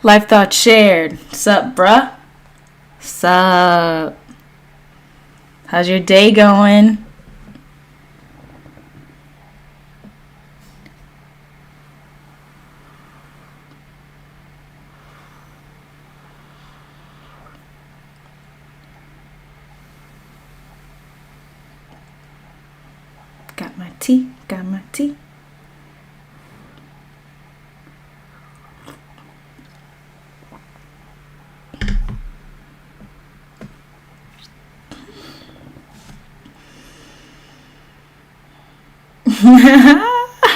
Life thought shared. Sup, bruh? Sup? How's your day going? Got my tea, got my tea.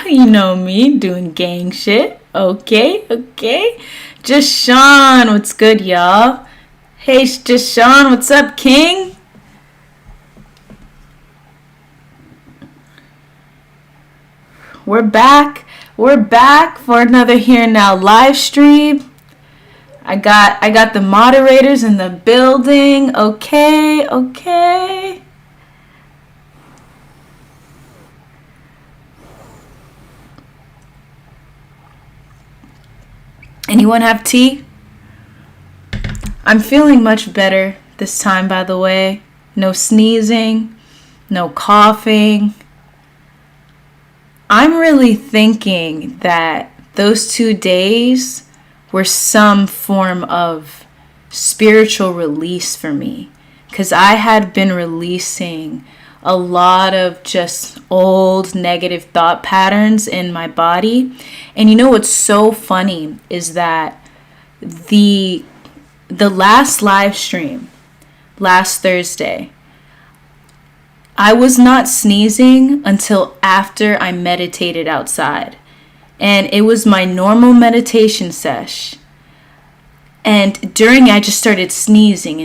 You know me, doing gang shit. Okay, okay. Just Sean, what's good, y'all? Hey, just Sean, what's up, King? We're back. We're back for another Here Now live stream. I got the moderators in the building. Okay, okay. Anyone have tea? I'm feeling much better this time, by the way. No sneezing, no coughing. I'm really thinking that those 2 days were some form of spiritual release for me, because I had been releasing a lot of just old negative thought patterns in my body. And you know what's so funny is that the last live stream last Thursday, I was not sneezing until after I meditated outside. And it was my normal meditation sesh. And during it, I just started sneezing.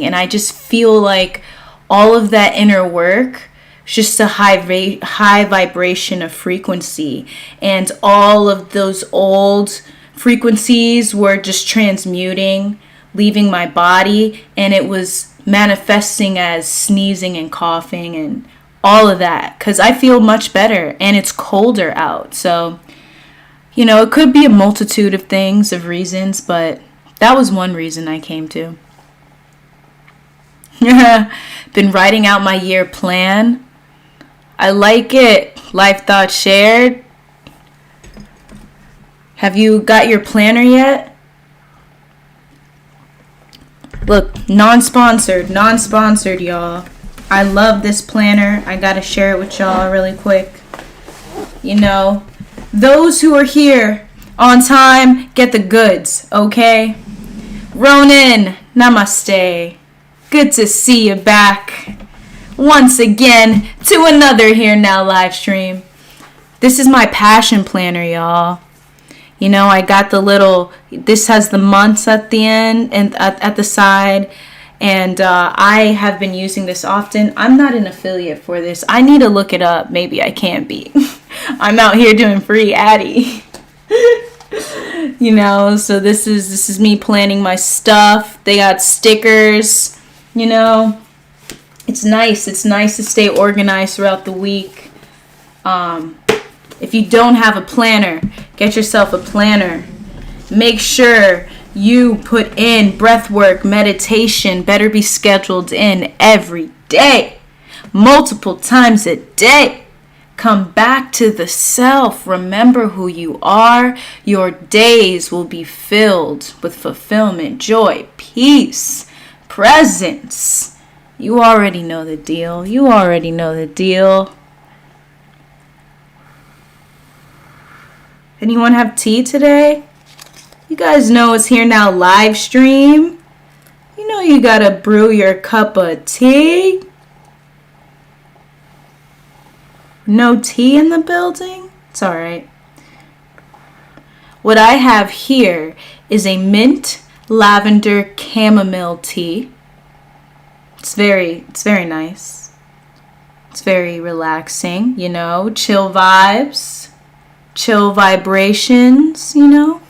And I just feel like all of that inner work, just a high vibration of frequency. And all of those old frequencies were just transmuting, leaving my body. And it was manifesting as sneezing and coughing and all of that, because I feel much better and it's colder out. So, you know, it could be a multitude of things, of reasons, but that was one reason I came to. Been writing out my year plan. I like it. Life thought shared. Have you got your planner yet? Look, non-sponsored, y'all. I love this planner. I gotta share it with y'all really quick. You know, those who are here on time get the goods, okay? Ronan, namaste. Good to see you back once again to another Here Now live stream. This is my passion planner, y'all. You know, I got the little, this has the months at the end and at the side. And I have been using this often. I'm not an affiliate for this. I need to look it up. Maybe I can be. I'm out here doing free Addy. You know, so this is me planning my stuff. They got stickers, you know. It's nice. It's nice to stay organized throughout the week. If you don't have a planner, get yourself a planner. Make sure you put in breath work, meditation, better be scheduled in every day, multiple times a day. Come back to the self. Remember who you are. Your days will be filled with fulfillment, joy, peace, presence. You already know the deal. You already know the deal. Anyone have tea today? You guys know it's Here Now live stream. You know you gotta brew your cup of tea. No tea in the building? It's alright. What I have here is a mint lavender chamomile tea. It's very nice. It's very relaxing, you know, chill vibes, chill vibrations, you know.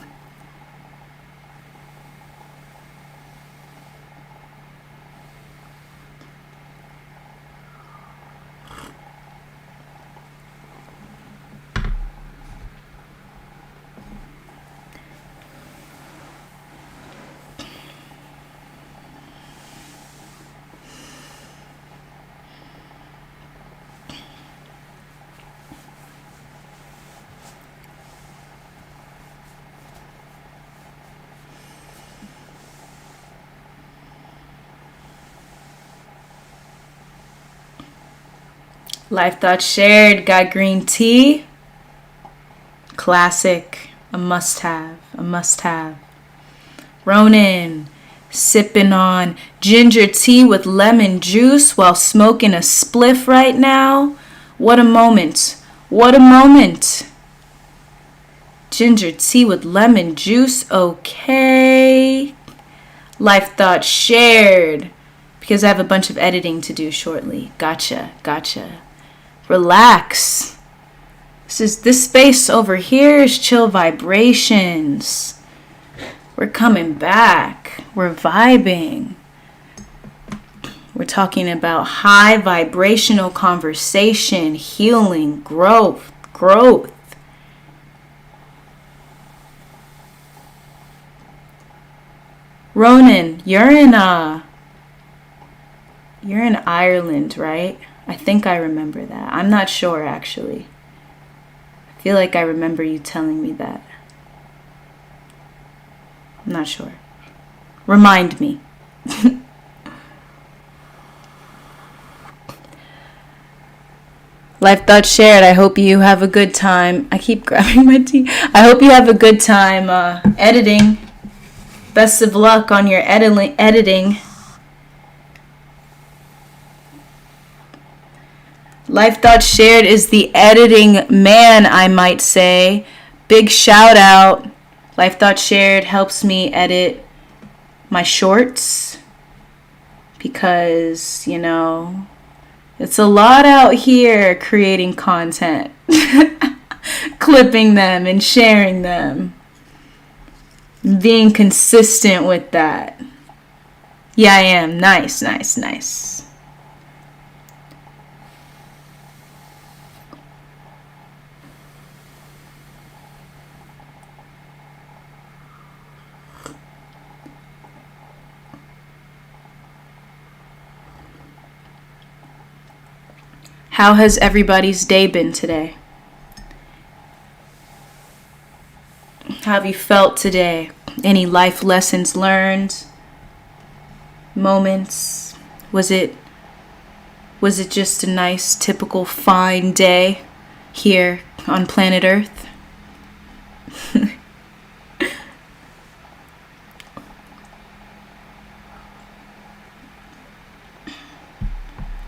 Life Thoughts Shared. Got green tea. Classic. A must have. A must have. Ronan. Sipping on ginger tea with lemon juice while smoking a spliff right now. What a moment. What a moment. Ginger tea with lemon juice. Okay. Life Thoughts Shared. Because I have a bunch of editing to do shortly. Gotcha. Relax. This space over here is chill vibrations. We're coming back. We're vibing. We're talking about high vibrational conversation, healing, growth. Ronan, you're in Ireland, right? I think I remember that. I'm not sure, actually. I feel like I remember you telling me that. I'm not sure. Remind me. Life Thoughts Shared. I hope you have a good time. I keep grabbing my tea. I hope you have a good time editing. Best of luck on your editing. Life Thoughts Shared is the editing man, I might say. Big shout out. Life Thoughts Shared helps me edit my shorts because, it's a lot out here creating content, clipping them and sharing them, being consistent with that. Yeah, I am. Nice. How has everybody's day been today? How have you felt today? Any life lessons learned? Moments? Was it just a nice, typical, fine day here on planet Earth?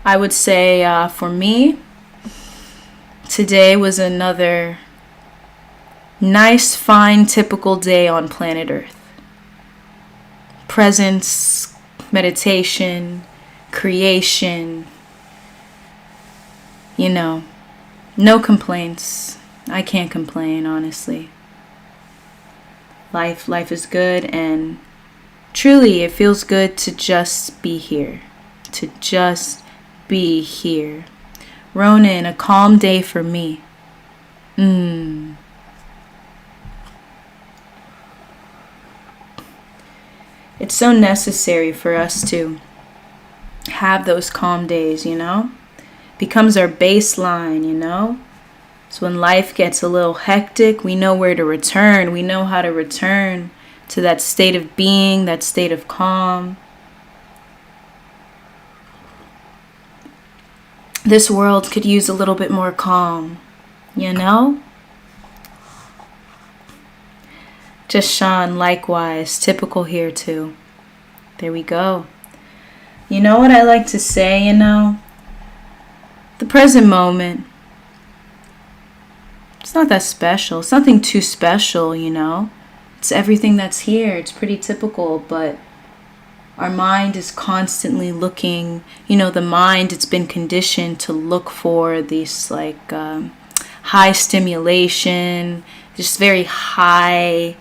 I would say for me, today was another nice, fine, typical day on planet Earth. Presence, meditation, creation, no complaints. I can't complain, honestly. Life is good, and truly it feels good to just be here. To just be here. Ronan, a calm day for me. It's so necessary for us to have those calm days, Becomes our baseline, So when life gets a little hectic, we know where to return. We know how to return to that state of being, that state of calm. This world could use a little bit more calm, Just Sean, likewise, typical here too. There we go. You know what I like to say, The present moment, it's not that special. It's nothing too special, It's everything that's here. It's pretty typical, but our mind is constantly looking, the mind, it's been conditioned to look for these high stimulation, just very high,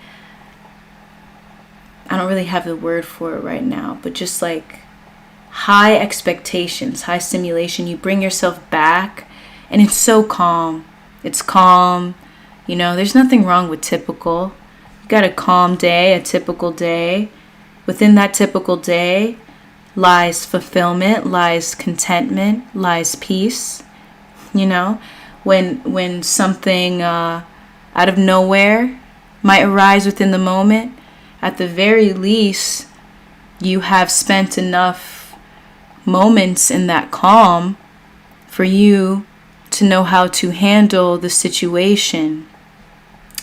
I don't really have the word for it right now, but just high expectations, high stimulation. You bring yourself back and it's so calm. It's calm, there's nothing wrong with typical. You got a calm day, a typical day. Within that typical day lies fulfillment, lies contentment, lies peace. When something out of nowhere might arise within the moment, at the very least, you have spent enough moments in that calm for you to know how to handle the situation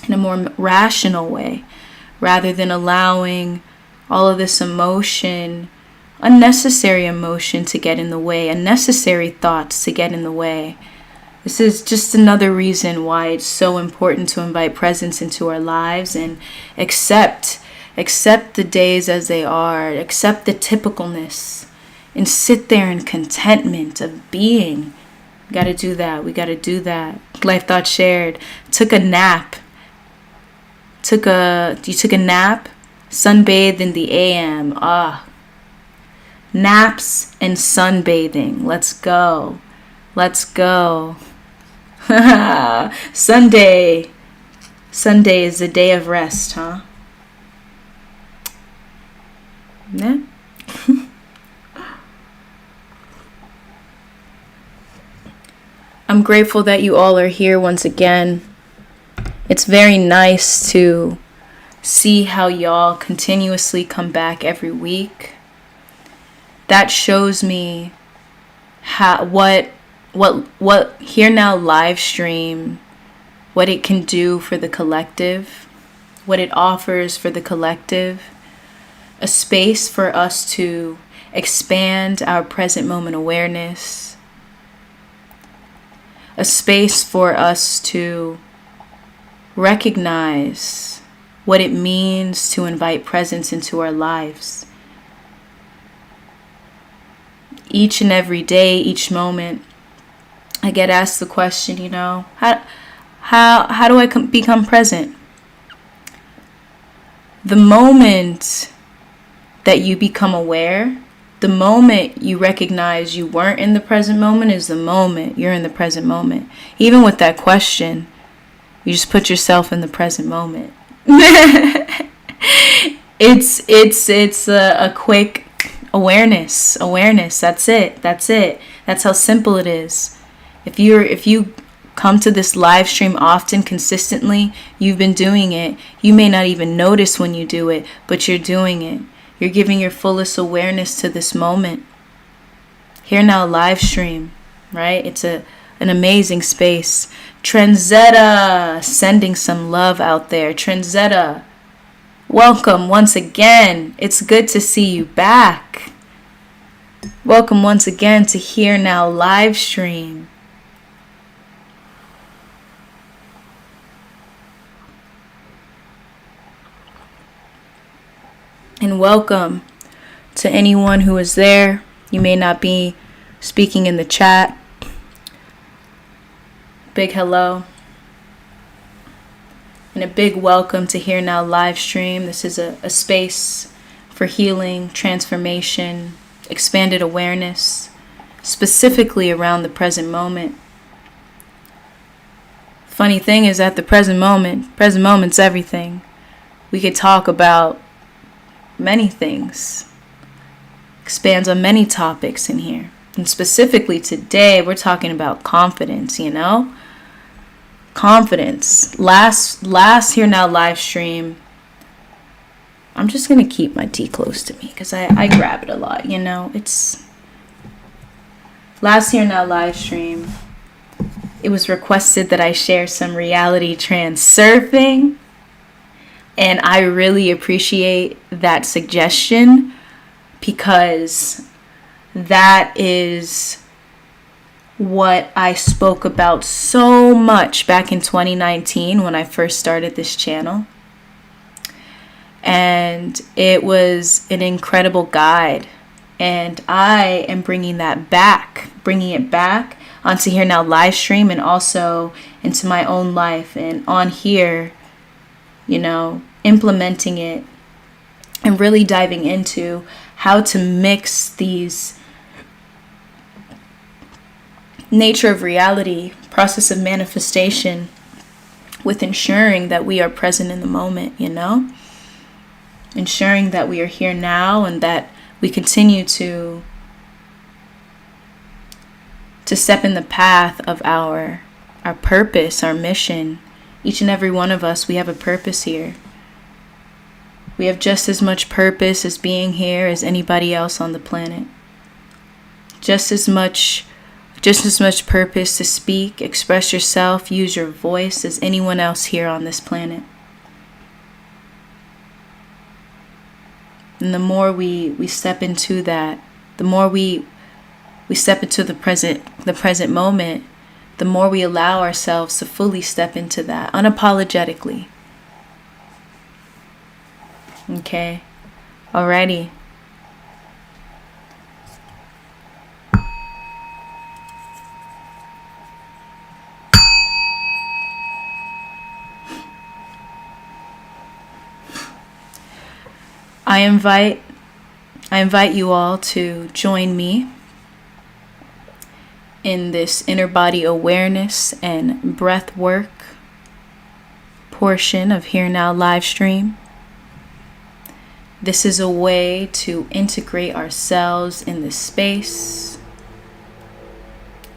in a more rational way, rather than allowing all of this emotion, unnecessary emotion, to get in the way, unnecessary thoughts to get in the way. This is just another reason why it's so important to invite presence into our lives and accept the days as they are, accept the typicalness, and sit there in contentment of being. We got to do that. We got to do that. Life Thought Shared. Took a nap. You took a nap? Sunbathed in the AM. Naps and sunbathing. Let's go. Let's go. Sunday is a day of rest, huh? Yeah. I'm grateful that you all are here once again. It's very nice to see how y'all continuously come back every week. That shows me what Here Now live stream, what it can do for the collective, what it offers for the collective, a space for us to expand our present moment awareness, a space for us to recognize what it means to invite presence into our lives. Each and every day, each moment, I get asked the question, how do I become present? The moment that you become aware, the moment you recognize you weren't in the present moment, is the moment you're in the present moment. Even with that question, you just put yourself in the present moment. It's a quick awareness. That's it. That's how simple it is. If you come to this live stream often, consistently, you've been doing it. You may not even notice when you do it, but you're doing it. You're giving your fullest awareness to this moment. Here Now live stream, right? It's an amazing space. Trenzetta, sending some love out there. Trenzetta, welcome once again. It's good to see you back. Welcome once again to Here Now live stream. And welcome to anyone who is there. You may not be speaking in the chat. Big hello. And a big welcome to Here Now live stream. This is a space for healing, transformation, expanded awareness, specifically around the present moment. Funny thing is, at the present moment's everything. We could talk about many things, expands on many topics in here. And specifically today, we're talking about confidence, Confidence. Last Here Now live stream, I'm just going to keep my tea close to me because I grab it a lot, It's last Here Now live stream, it was requested that I share some reality transurfing. And I really appreciate that suggestion, because that is what I spoke about so much back in 2019 when I first started this channel. And it was an incredible guide. And I am bringing it back onto Here Now live stream, and also into my own life, and on here, implementing it and really diving into how to mix these nature of reality, process of manifestation, with ensuring that we are present in the moment, ensuring that we are here now, and that we continue to step in the path of our purpose, our mission. Each and every one of us, we have a purpose here. We have just as much purpose as being here as anybody else on the planet. Just as much just as much purpose to speak, express yourself, use your voice as anyone else here on this planet. And the more we step into that, the more we step into the present moment, the more we allow ourselves to fully step into that unapologetically. Okay? Alrighty. I invite you all to join me in this inner body awareness and breath work portion of Here Now live stream. This is a way to integrate ourselves in this space.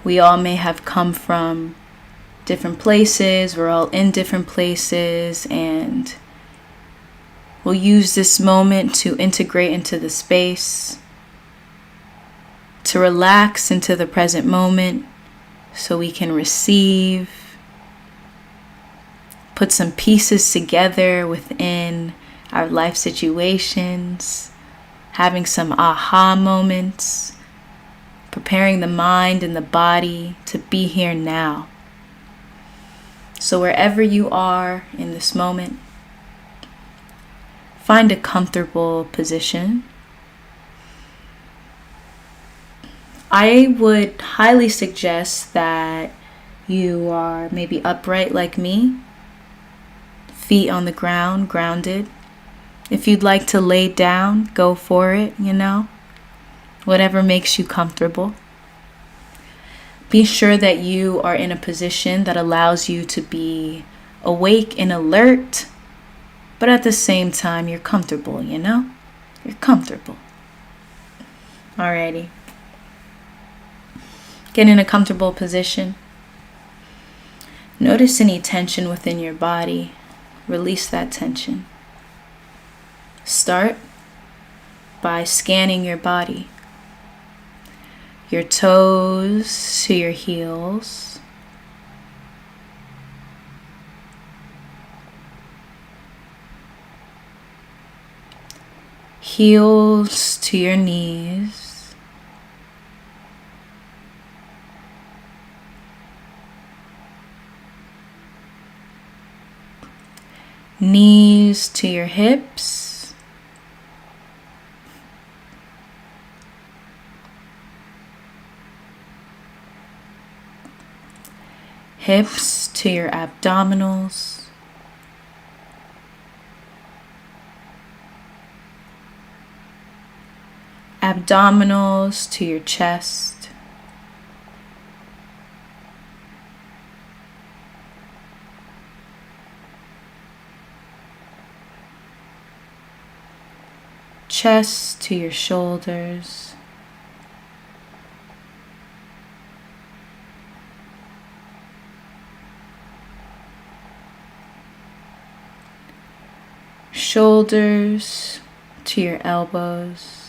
We all may have come from different places. We're all in different places, and we'll use this moment to integrate into the space, to relax into the present moment so we can receive, put some pieces together within our life situations, having some aha moments, preparing the mind and the body to be here now. So wherever you are in this moment, find a comfortable position. I would highly suggest that you are maybe upright like me, feet on the ground, grounded. If you'd like to lay down, go for it, whatever makes you comfortable. Be sure that you are in a position that allows you to be awake and alert, but at the same time, you're comfortable, You're comfortable. Alrighty. Get in a comfortable position. Notice any tension within your body. Release that tension. Start by scanning your body. Your toes to your heels. Heels to your knees. Knees to your hips. Hips to your abdominals. Abdominals to your chest. Chest to your shoulders. Shoulders to your elbows.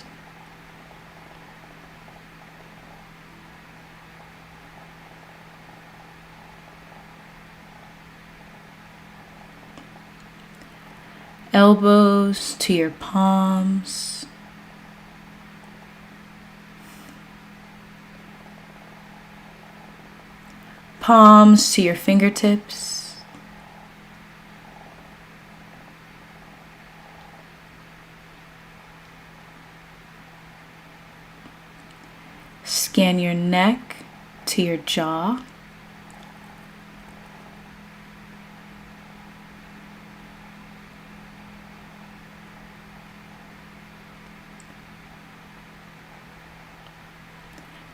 Elbows to your palms. Palms to your fingertips. Scan your neck to your jaw.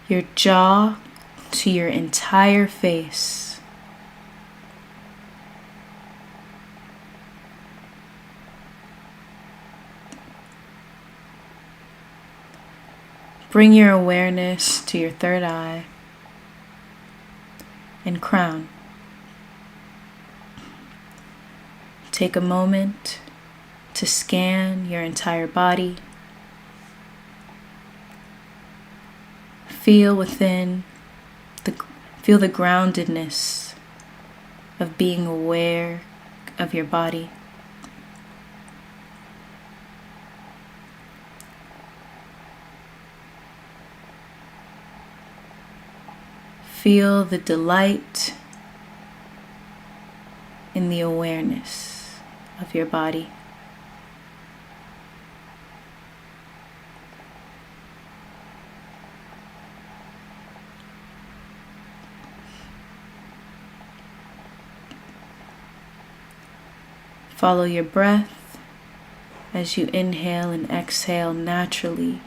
Your jaw to your entire face. Bring your awareness to your third eye and crown. Take a moment to scan your entire body. Feel within Feel the groundedness of being aware of your body. Feel the delight in the awareness of your body. Follow your breath as you inhale and exhale naturally.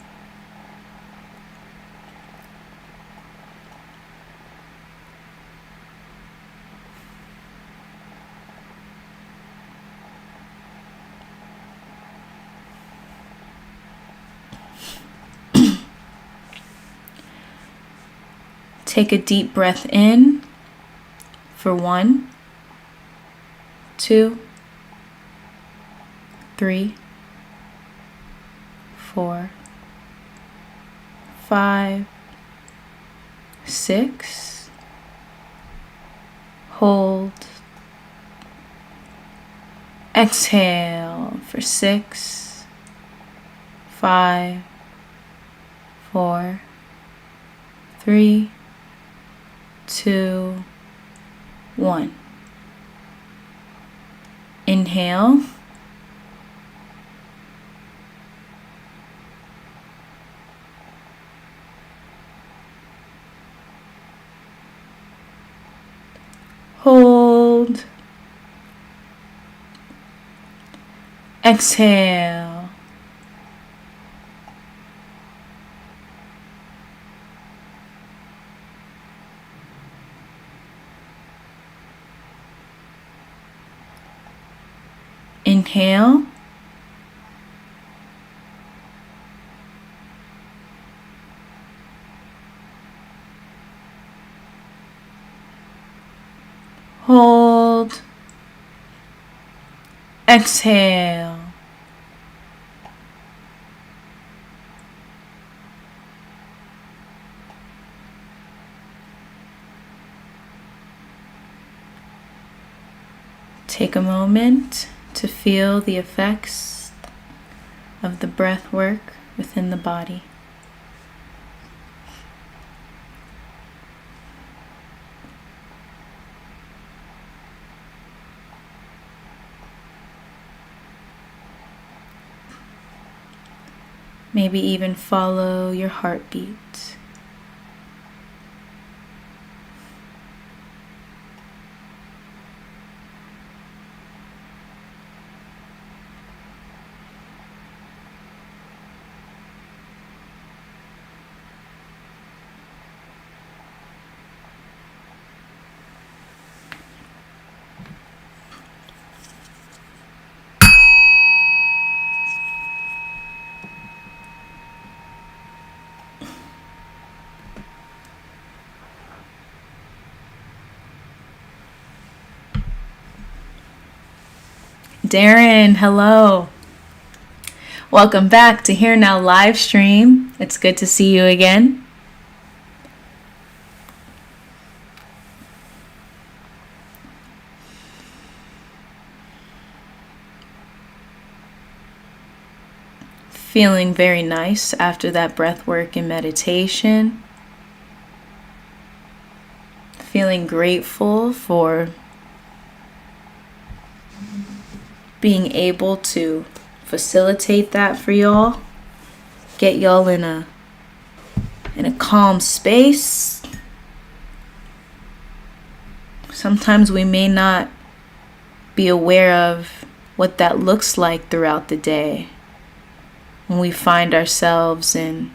Take a deep breath in for 1, 2, 3, 4, 5, 6. Hold. Exhale for 6, 5, 4, 3, 2, 1. Inhale. Hold. Exhale. Inhale. Hold. Exhale. Take a moment to feel the effects of the breath work within the body. Maybe even follow your heartbeat. Darren, hello. Welcome back to Here Now live stream. It's good to see you again. Feeling very nice after that breath work and meditation. Feeling grateful for being able to facilitate that for y'all. Get y'all in a calm space. Sometimes we may not be aware of what that looks like throughout the day when we find ourselves in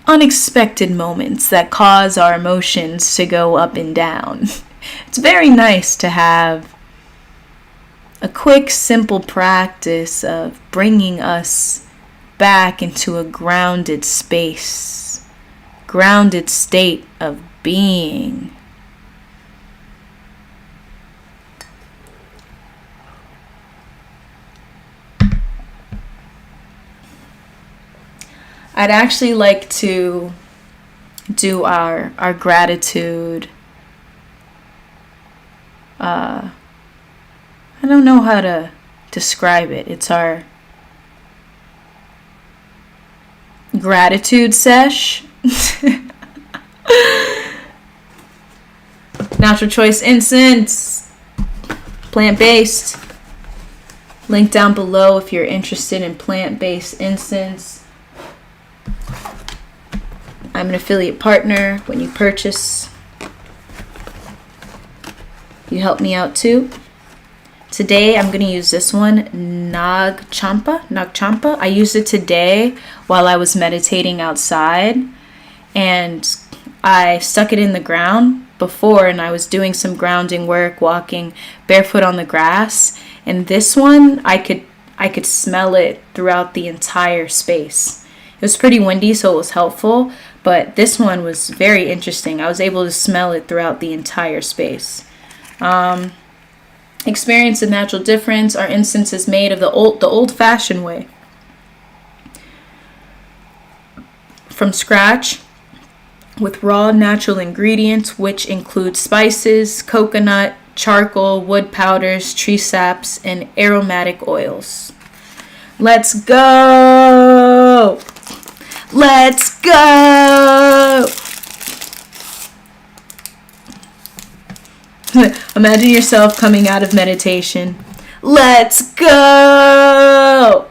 unexpected moments that cause our emotions to go up and down. It's very nice to have a quick, simple practice of bringing us back into a grounded space, grounded state of being. I'd actually like to do our gratitude. I don't know how to describe it. It's our gratitude sesh. Natural choice incense, plant-based. Link down below if you're interested in plant-based incense. I'm an affiliate partner. When you purchase, you help me out too. Today I'm going to use this one, Nag Champa. I used it today while I was meditating outside, and I stuck it in the ground before, and I was doing some grounding work, walking barefoot on the grass, and this one I could smell it throughout the entire space. It was pretty windy, so it was helpful, but this one was very interesting. I was able to smell it throughout the entire space. Experience a natural difference. Our incense is made of the old-fashioned way, from scratch, with raw natural ingredients, which include spices, coconut, charcoal, wood powders, tree saps, and aromatic oils. Let's go! Let's go! Imagine yourself coming out of meditation. Let's go!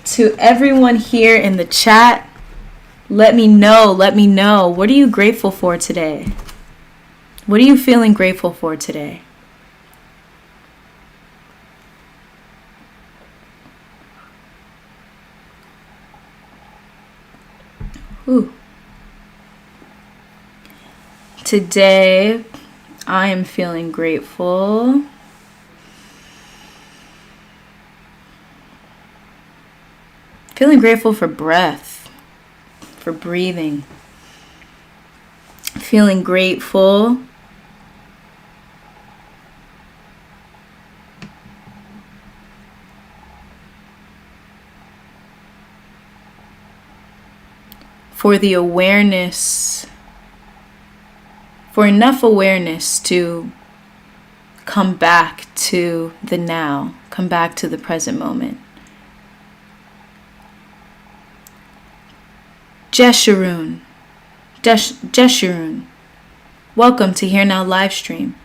To everyone here in the chat, let me know. What are you grateful for today? What are you feeling grateful for today? Ooh. Today, I am feeling grateful. Feeling grateful for breath, for breathing. Feeling grateful for the awareness, for enough awareness to come back to the now, come back to the present moment. Jeshurun, welcome to Here Now live stream.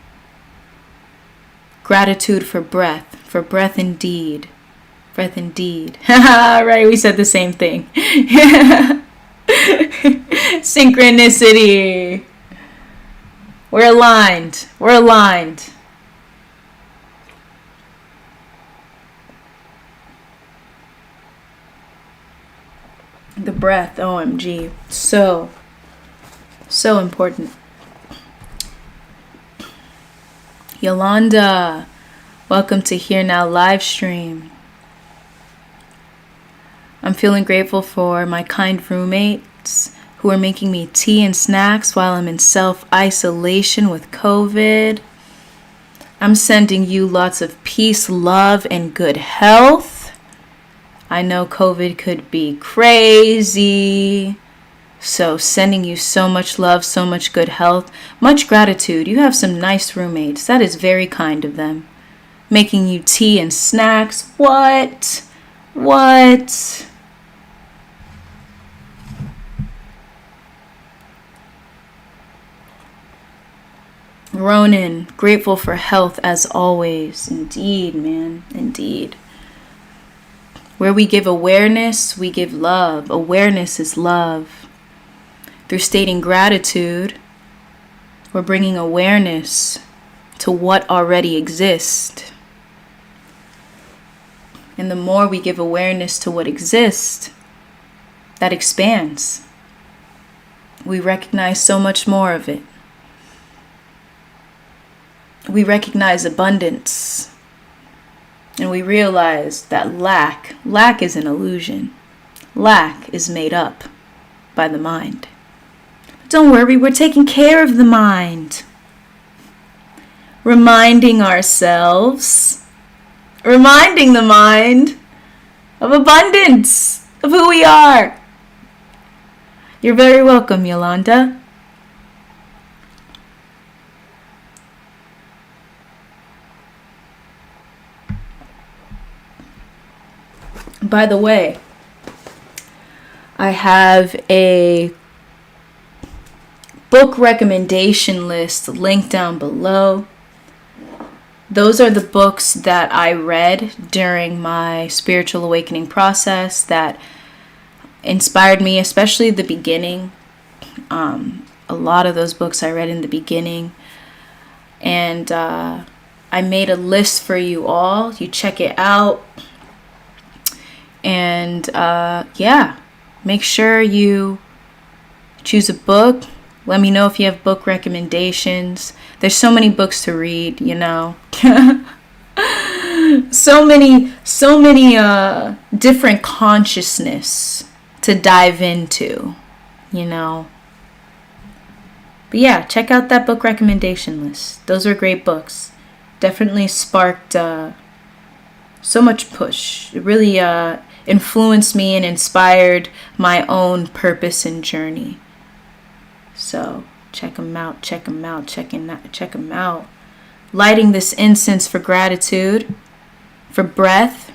Gratitude for breath indeed. Breath indeed. Right, we said the same thing. Synchronicity. We're aligned. The breath, OMG. So important. Yolanda, welcome to Here Now live stream. I'm feeling grateful for my kind roommates who are making me tea and snacks while I'm in self-isolation with COVID. I'm sending you lots of peace, love, and good health. I know COVID could be crazy. So sending you so much love, so much good health, much gratitude. You have some nice roommates. That is very kind of them. Making you tea and snacks. What? Ronan, grateful for health as always. Indeed, man. Indeed. Where we give awareness, we give love. Awareness is love. Through stating gratitude, we're bringing awareness to what already exists. And the more we give awareness to what exists, that expands. We recognize so much more of it. We recognize abundance. And we realize that lack is an illusion. Lack is made up by the mind. But don't worry, we're taking care of the mind. Reminding ourselves reminding the mind of abundance, of who we are. You're very welcome, Yolanda. By the way, I have a book recommendation list linked down below. Those are the books that I read during my spiritual awakening process that inspired me, especially the beginning. A lot of those books I read in the beginning. And I made a list for you all. You check it out. And make sure you choose a book. Let me know if you have book recommendations. There's so many books to read, you know. so many different consciousness to dive into, you know. But yeah, check out that book recommendation list. Those are great books. Definitely sparked so much push. It really influenced me and inspired my own purpose and journey. So check them out, check them out, check them out. Lighting this incense for gratitude, for breath,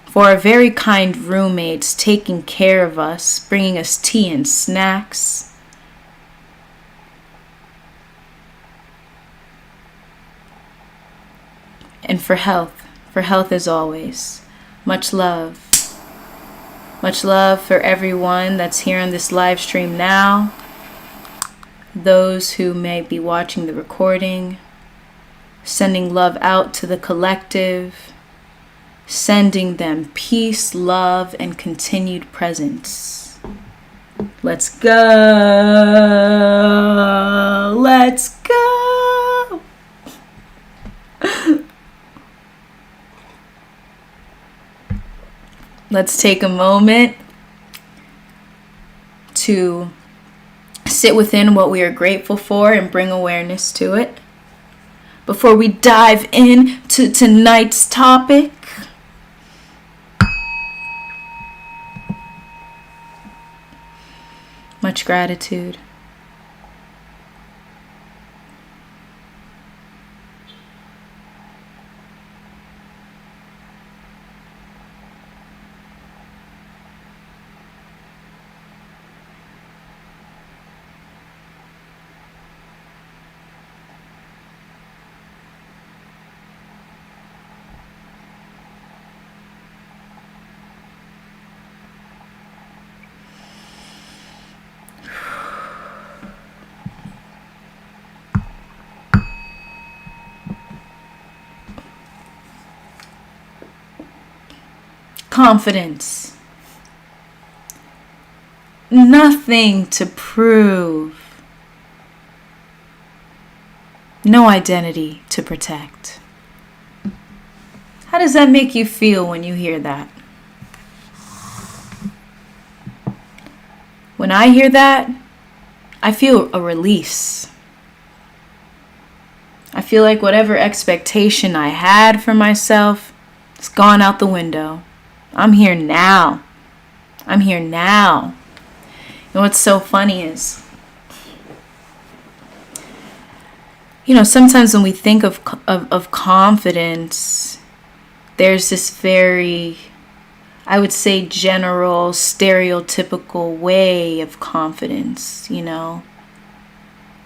for our very kind roommates taking care of us, bringing us tea and snacks. And for health as always. Much love. Much love for everyone that's here on this live stream now. Those who may be watching the recording. Sending love out to the collective. Sending them peace, love, and continued presence. Let's go. Let's go. Let's take a moment to sit within what we are grateful for and bring awareness to it. Before we dive into tonight's topic, much gratitude. Confidence. Nothing to prove. No identity to protect. How does that make you feel when you hear that? When I hear that, I feel a release. I feel like whatever expectation I had for myself, it's gone out the window. I'm here now. I'm here now. And what's so funny is, you know, sometimes when we think of confidence, there's this very, I would say, general, stereotypical way of confidence, you know.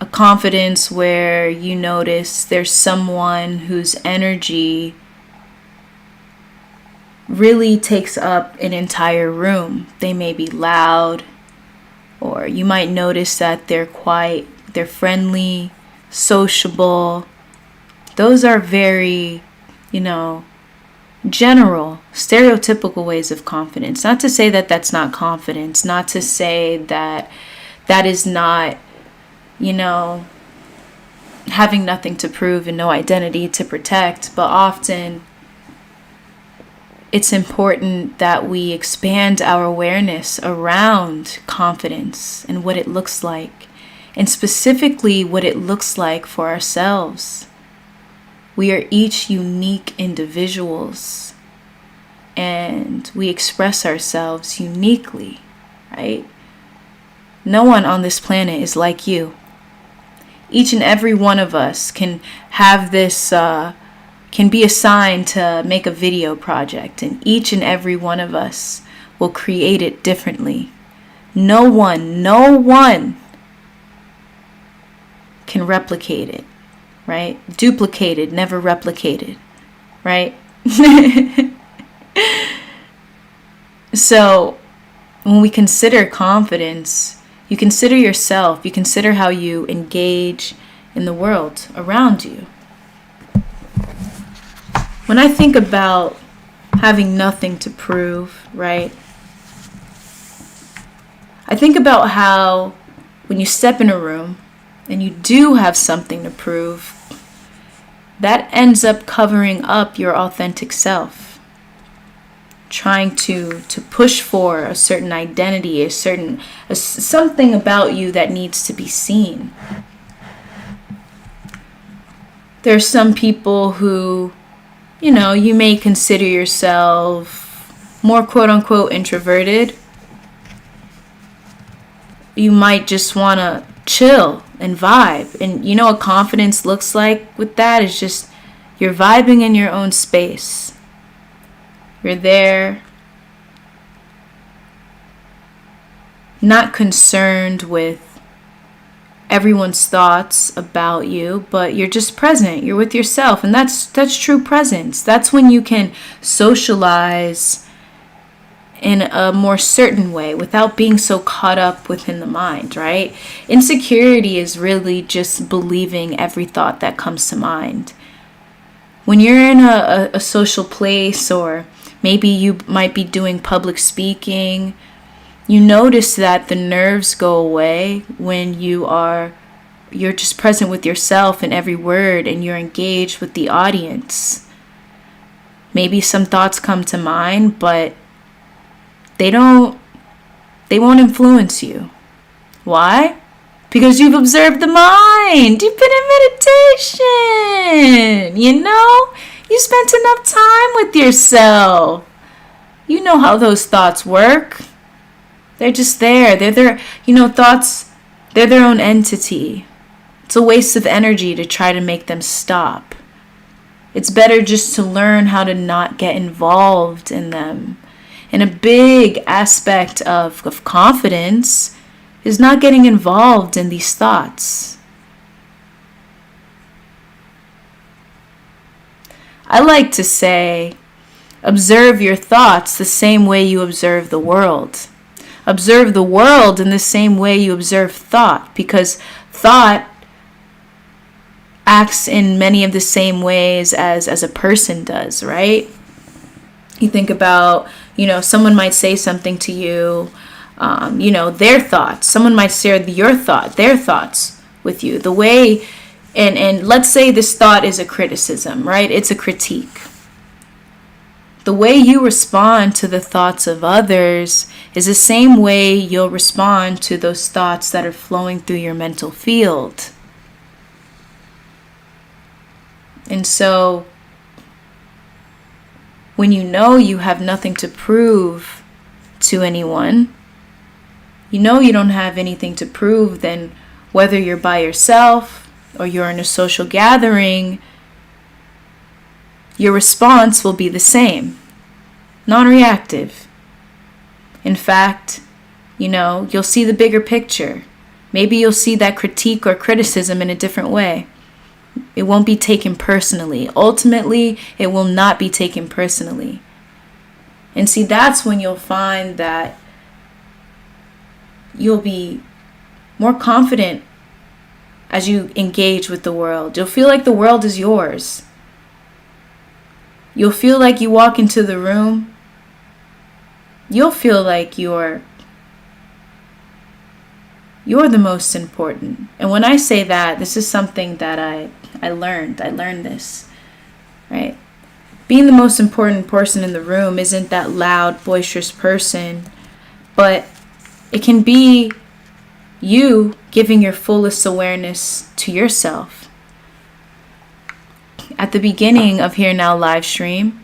A confidence where you notice there's someone whose energy really takes up an entire room. They may be loud, or you might notice that they're friendly, sociable. Those are very, you know, general, stereotypical ways of confidence. Not to say that that's not confidence, not to say that that is not, you know, having nothing to prove and no identity to protect, but often it's important that we expand our awareness around confidence and what it looks like, and specifically what it looks like for ourselves. We are each unique individuals, and we express ourselves uniquely, right? No one on this planet is like you. Each and every one of us can have this, can be assigned to make a video project, and each and every one of us will create it differently. No one can replicate it, right? Duplicated, never replicated, right? So when we consider confidence, you consider yourself, you consider how you engage in the world around you. When I think about having nothing to prove, right? I think about how when you step in a room and you do have something to prove, that ends up covering up your authentic self. Trying to push for a certain identity, something about you that needs to be seen. There are some people who, you may consider yourself more quote unquote introverted. You might just want to chill and vibe. And you know what confidence looks like with that? It's just you're vibing in your own space. You're there, not concerned with everyone's thoughts about you, but you're just present. You're with yourself, and that's true presence. That's when you can socialize in a more certain way without being so caught up within the mind, right? Insecurity is really just believing every thought that comes to mind. When you're in a social place, or maybe you might be doing public speaking, you notice that the nerves go away when you're just present with yourself in every word, and you're engaged with the audience. Maybe some thoughts come to mind, but they won't influence you. Why? Because you've observed the mind. You've been in meditation. You spent enough time with yourself. You know how those thoughts work. They're just there. Thoughts, they're their own entity. It's a waste of energy to try to make them stop. It's better just to learn how to not get involved in them. And a big aspect of confidence is not getting involved in these thoughts. I like to say, observe your thoughts the same way you observe the world. Observe the world in the same way you observe thought, because thought acts in many of the same ways as a person does, right? You think about, someone might say something to you, their thoughts. Someone might share their thoughts with you. The way, and let's say this thought is a criticism, right? It's a critique. The way you respond to the thoughts of others is the same way you'll respond to those thoughts that are flowing through your mental field. And so, when you have nothing to prove to anyone, you don't have anything to prove, then whether you're by yourself or you're in a social gathering, your response will be the same, non-reactive. In fact, you'll see the bigger picture. Maybe you'll see that critique or criticism in a different way. It won't be taken personally. Ultimately, it will not be taken personally. And see, that's when you'll find that you'll be more confident as you engage with the world. You'll feel like the world is yours. You'll feel like you walk into the room. You'll feel like you're the most important. And when I say that, this is something that I learned. I learned this, right? Being the most important person in the room isn't that loud, boisterous person, but it can be you giving your fullest awareness to yourself. At the beginning of Here Now live stream,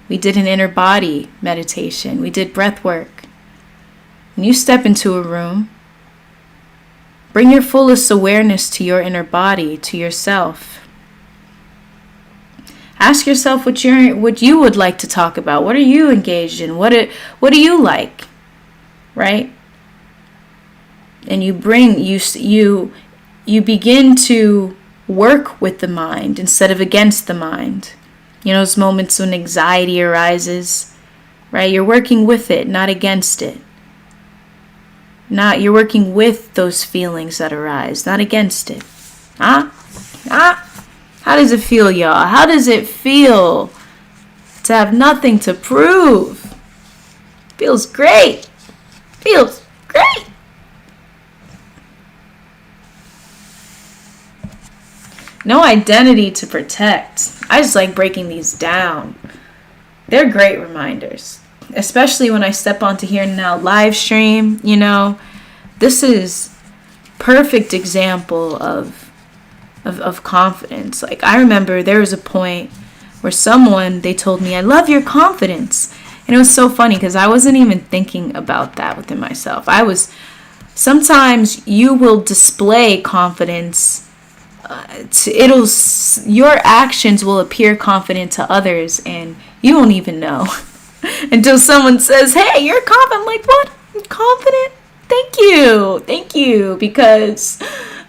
we did an inner body meditation. We did breath work. When you step into a room, bring your fullest awareness to your inner body, to yourself. Ask yourself what you would like to talk about. What are you engaged in? What do you like? Right? And you begin to work with the mind instead of against the mind. You know, those moments when anxiety arises, right? You're working with it, not against it. You're working with those feelings that arise, not against it. How does it feel, y'all? How does it feel to have nothing to prove? Feels great. Feels great. No identity to protect. I just like breaking these down. They're great reminders. Especially when I step onto Here Now live stream, you know, this is perfect example of confidence. Like, I remember there was a point where they told me, I love your confidence. And it was so funny because I wasn't even thinking about that within myself. Sometimes you will display confidence. Your actions will appear confident to others and you won't even know. Until someone says, hey, you're confident. I'm like, what? I'm confident? Thank you. Because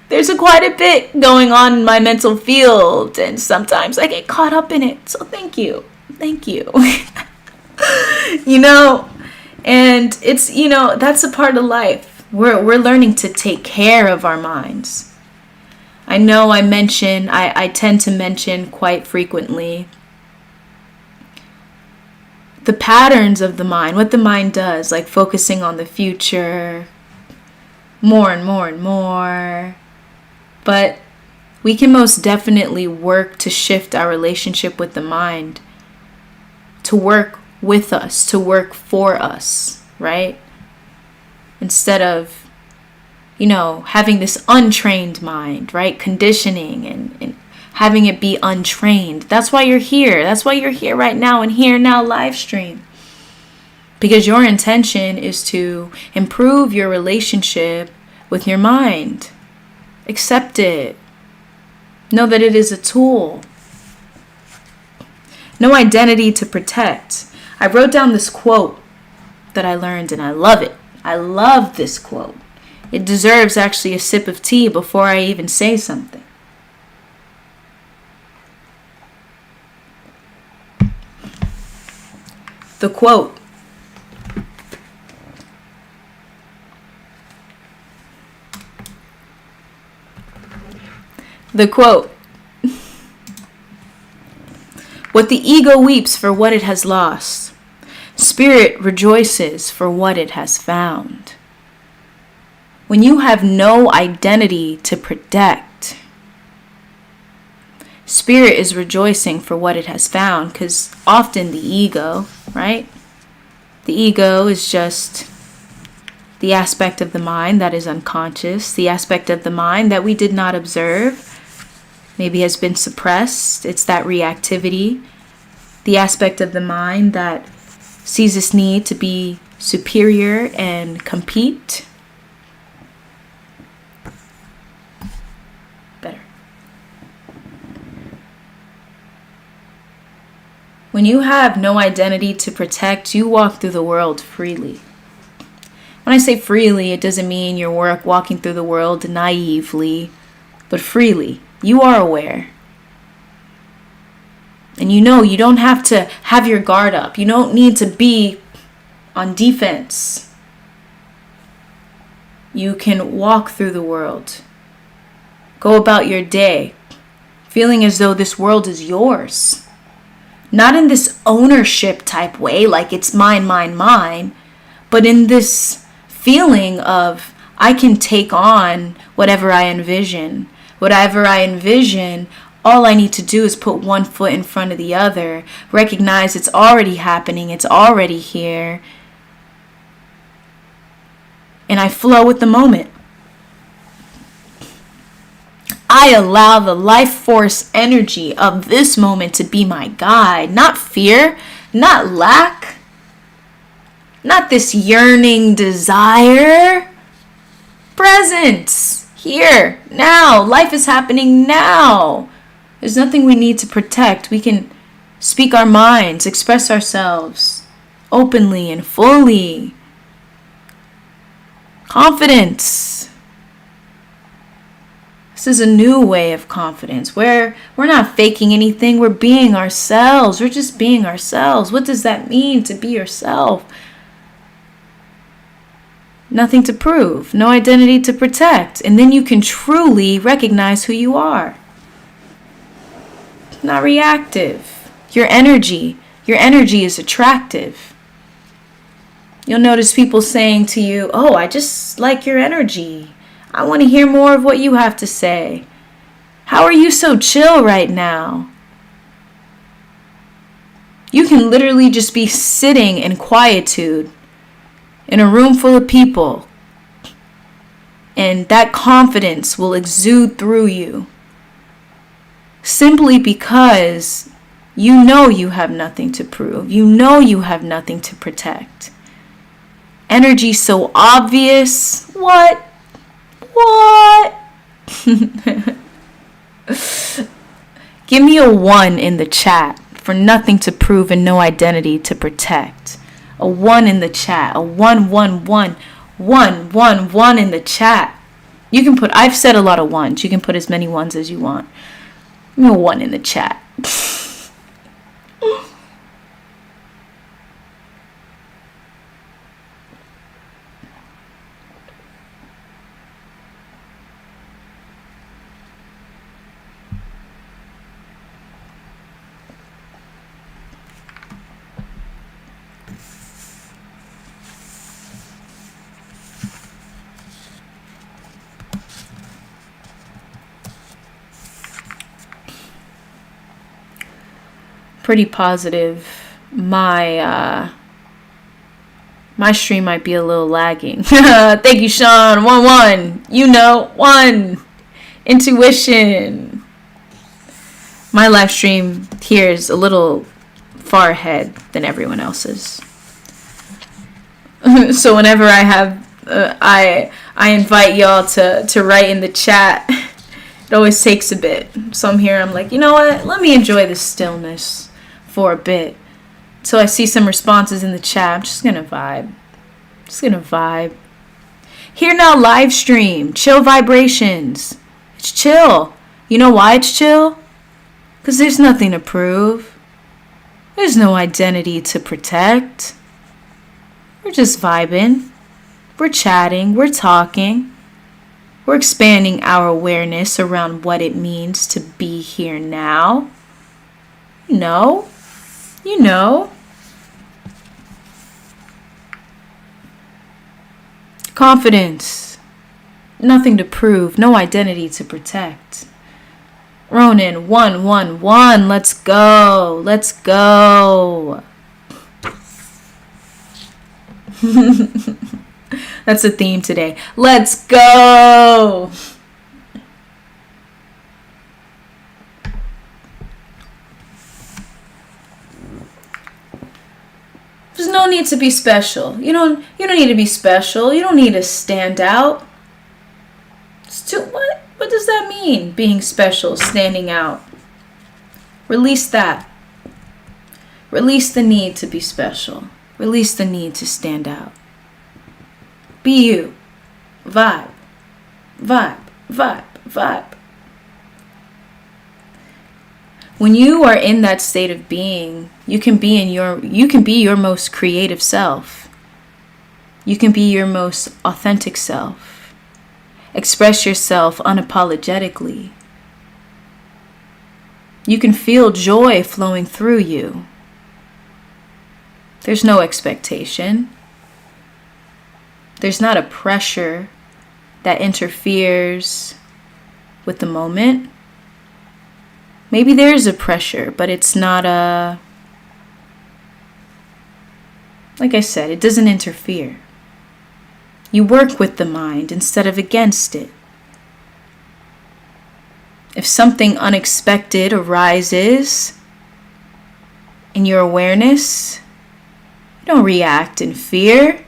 there's quite a bit going on in my mental field. And sometimes I get caught up in it. So thank you. You know, and it's, you know, that's a part of life. We're learning to take care of our minds. I know I tend to mention quite frequently the patterns of the mind, what the mind does, like focusing on the future more and more and more. But we can most definitely work to shift our relationship with the mind, to work with us, to work for us, right? Instead of, you know, having this untrained mind, right? Conditioning and having it be untrained. That's why you're here. That's why you're here right now and Here Now live stream. Because your intention is to improve your relationship with your mind. Accept it. Know that it is a tool. No identity to protect. I wrote down this quote that I learned and I love it. I love this quote. It deserves actually a sip of tea before I even say something. The quote. What the ego weeps for what it has lost, spirit rejoices for what it has found. When you have no identity to protect, spirit is rejoicing for what it has found, because often the ego, right? The ego is just the aspect of the mind that is unconscious, the aspect of the mind that we did not observe, maybe has been suppressed. It's that reactivity, the aspect of the mind that sees its need to be superior and compete. Better. When you have no identity to protect, you walk through the world freely. When I say freely, it doesn't mean you're walking through the world naively, but freely. You are aware. And you know you don't have to have your guard up. You don't need to be on defense. You can walk through the world. Go about your day feeling as though this world is yours. Not in this ownership type way, like it's mine, but in this feeling of I can take on whatever I envision. Whatever I envision, all I need to do is put one foot in front of the other, recognize it's already happening, it's already here, and I flow with the moment. I allow the life force energy of this moment to be my guide, not fear, not lack, not this yearning desire. Presence, here, now. Life is happening now. There's nothing we need to protect. We can speak our minds, express ourselves openly and fully. Confidence. This is a new way of confidence where we're not faking anything. We're being ourselves. We're just being ourselves. What does that mean to be yourself? Nothing to prove, no identity to protect. And then you can truly recognize who you are. Not reactive. Your energy is attractive. You'll notice people saying to you, "Oh, I just like your energy. I want to hear more of what you have to say. How are you so chill right now?" You can literally just be sitting in quietude in a room full of people, and that confidence will exude through you simply because you know you have nothing to prove. You know you have nothing to protect. Energy so obvious. What? Give me a 1 in the chat for nothing to prove and no identity to protect. A 1 in the chat. A 1, 1, 1. 1, 1, 1 in the chat. You can put, I've said a lot of 1s. You can put as many 1s as you want. Give me a 1 in the chat. Pretty positive my stream might be a little lagging. Thank you, Sean. 1 1. 1 intuition. My live stream here is a little far ahead than everyone else's. So whenever I have I invite y'all to write in the chat. It always takes a bit. So I'm here, I'm like, you know what? Let me enjoy the stillness for a bit. So I see some responses in the chat. I'm just gonna vibe. Here now, live stream. Chill vibrations. It's chill. You know why it's chill? Because there's nothing to prove. There's no identity to protect. We're just vibing. We're chatting. We're talking. We're expanding our awareness around what it means to be here now. You know. Confidence. Nothing to prove. No identity to protect. Ronan, 1, 1, 1. Let's go. That's the theme today. Let's go. There's no need to be special. You don't need to be special. You don't need to stand out. What does that mean? Being special, standing out. Release that. Release the need to be special. Release the need to stand out. Be you. Vibe. When you are in that state of being, you can be your most creative self. You can be your most authentic self. Express yourself unapologetically. You can feel joy flowing through you. There's no expectation. There's not a pressure that interferes with the moment. Maybe there is a pressure, but it's not like I said, it doesn't interfere. You work with the mind instead of against it. If something unexpected arises in your awareness, you don't react in fear.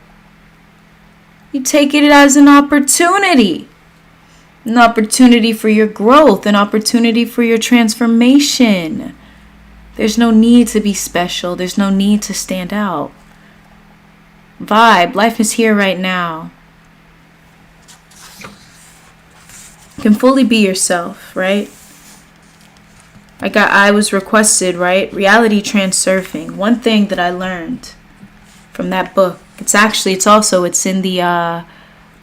You take it as an opportunity for your growth, an opportunity for your transformation. There's no need to be special. There's no need to stand out. Vibe. Life is here right now. You can fully be yourself, right? I was requested, right? Reality Transurfing. One thing that I learned from that book. It's in the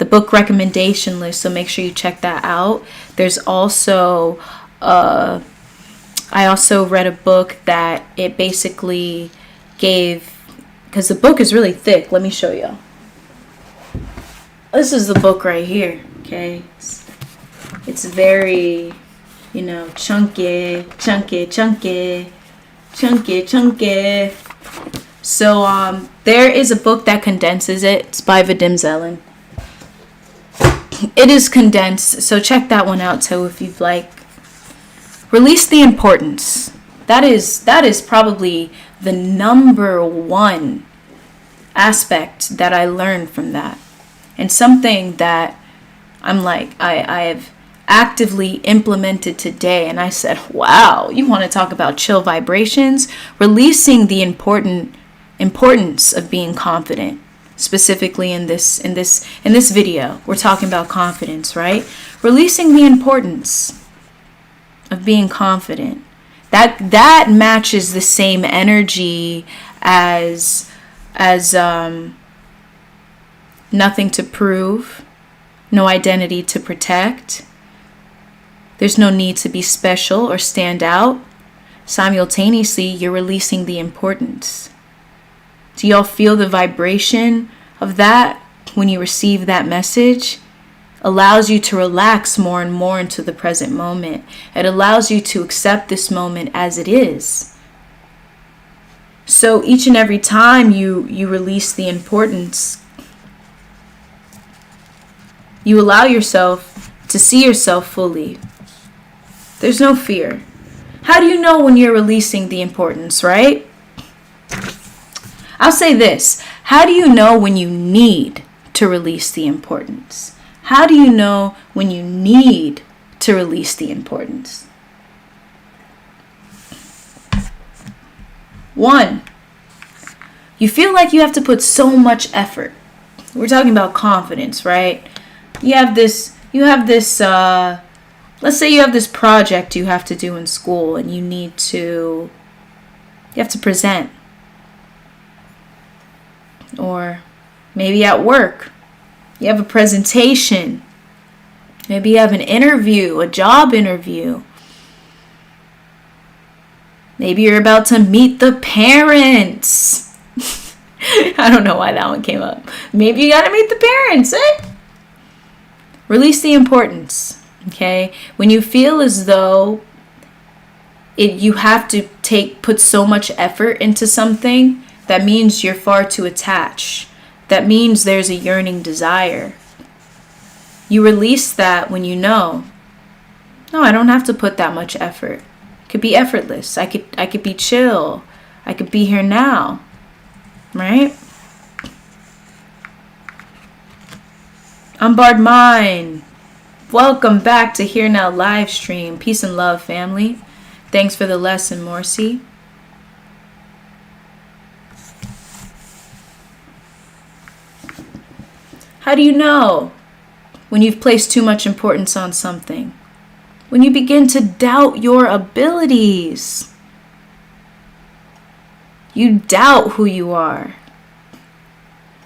book recommendation list, so make sure you check that out. There's also I also read a book that it basically gave, because the book is really thick. Let me show you. This is the book right here, okay? It's very, chunky. So there is a book that condenses it. It's by Vadim Zeland. It is condensed, so check that one out too if you'd like. Release the importance. That is probably the number one aspect that I learned from that, and something that I'm like I have actively implemented today. And I said, wow, you want to talk about chill vibrations? Releasing the importance of being confident. Specifically in this video, we're talking about confidence, right? Releasing the importance of being confident. That matches the same energy as nothing to prove, no identity to protect. There's no need to be special or stand out. Simultaneously, you're releasing the importance. Do y'all feel the vibration of that when you receive that message? Allows you to relax more and more into the present moment. It allows you to accept this moment as it is. So each and every time you release the importance, you allow yourself to see yourself fully. There's no fear. How do you know when you're releasing the importance, right? I'll say this. How do you know when you need to release the importance? How do you know when you need to release the importance? 1, you feel like you have to put so much effort. We're talking about confidence, right? You have this, let's say you have this project you have to do in school and you have to present. Or maybe at work, you have a presentation. Maybe you have an interview, a job interview. Maybe you're about to meet the parents. I don't know why that one came up. Maybe you got to meet the parents, eh? Release the importance, okay? When you feel as though you have to put so much effort into something, that means you're far too attached. That means there's a yearning desire. You release that when you know, no, I don't have to put that much effort. It could be effortless. I could be chill. I could be here now. Right? Unbarred Mind. Welcome back to Here Now live stream. Peace and love, family. Thanks for the lesson, Morsi. How do you know when you've placed too much importance on something? When you begin to doubt your abilities. You doubt who you are.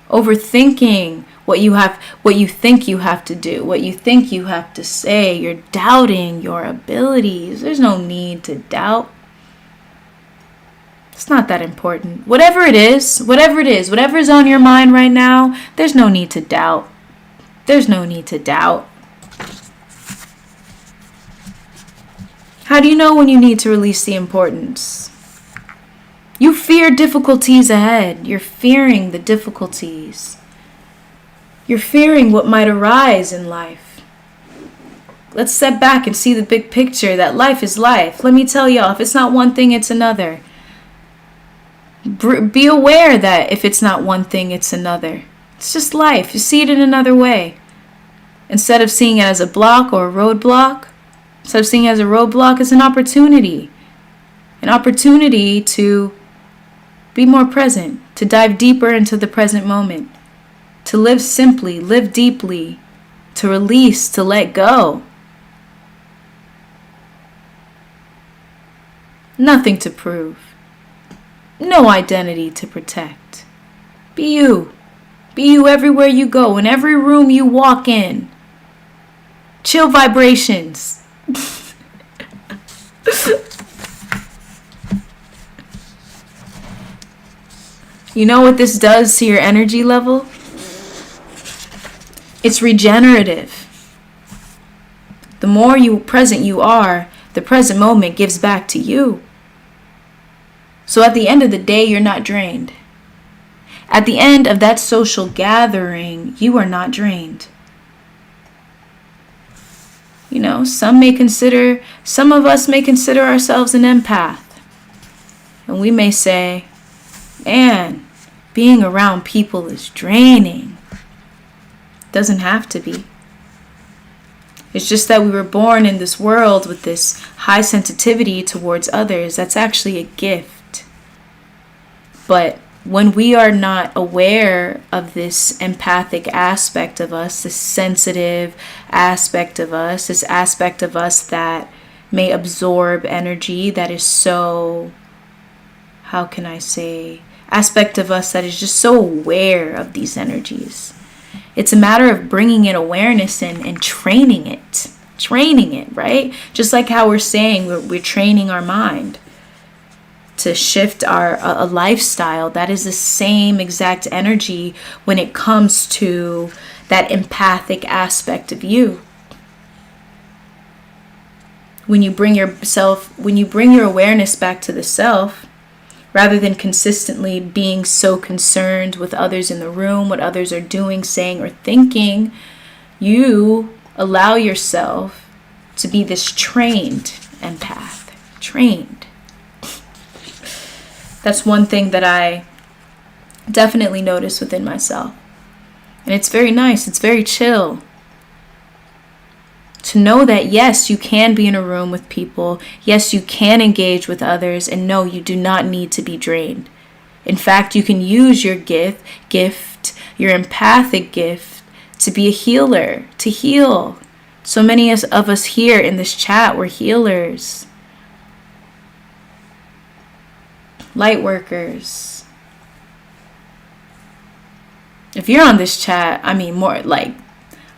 Overthinking what you think you have to do, what you think you have to say. You're doubting your abilities. There's no need to doubt. It's not that important. Whatever it is, whatever's on your mind right now, there's no need to doubt. There's no need to doubt. How do you know when you need to release the importance? You fear difficulties ahead. You're fearing the difficulties. You're fearing what might arise in life. Let's step back and see the big picture, that life is life. Let me tell y'all, if it's not one thing, it's another. Be aware that if it's not one thing, it's another. It's just life. You see it in another way. Instead of seeing it as a block or a roadblock, instead of seeing it as a roadblock, it's an opportunity. An opportunity to be more present, to dive deeper into the present moment, to live simply, live deeply, to release, to let go. Nothing to prove. No identity to protect. Be you. Be you everywhere you go, in every room you walk in. Chill vibrations. You know what this does to your energy level? It's regenerative. The more present you are, the present moment gives back to you. So at the end of the day, you're not drained. At the end of that social gathering, you are not drained. You know, some of us may consider ourselves an empath. And we may say, man, being around people is draining. Doesn't have to be. It's just that we were born in this world with this high sensitivity towards others. That's actually a gift. But when we are not aware of this empathic aspect of us, this sensitive aspect of us, this aspect of us that may absorb energy that is so, aspect of us that is just so aware of these energies. It's a matter of bringing in awareness and training it, right? Just like how we're saying we're training our mind to shift a lifestyle. That is the same exact energy when it comes to that empathic aspect of you. When you bring your awareness back to the self, rather than consistently being so concerned with others in the room, what others are doing, saying, or thinking, you allow yourself to be this trained empath. Trained. That's one thing that I definitely notice within myself. And it's very nice. It's very chill. To know that, yes, you can be in a room with people. Yes, you can engage with others. And no, you do not need to be drained. In fact, you can use your gift, your empathic gift, to be a healer, to heal. So many of us here in this chat, we're healers. Light workers. If you're on this chat, I mean, more like,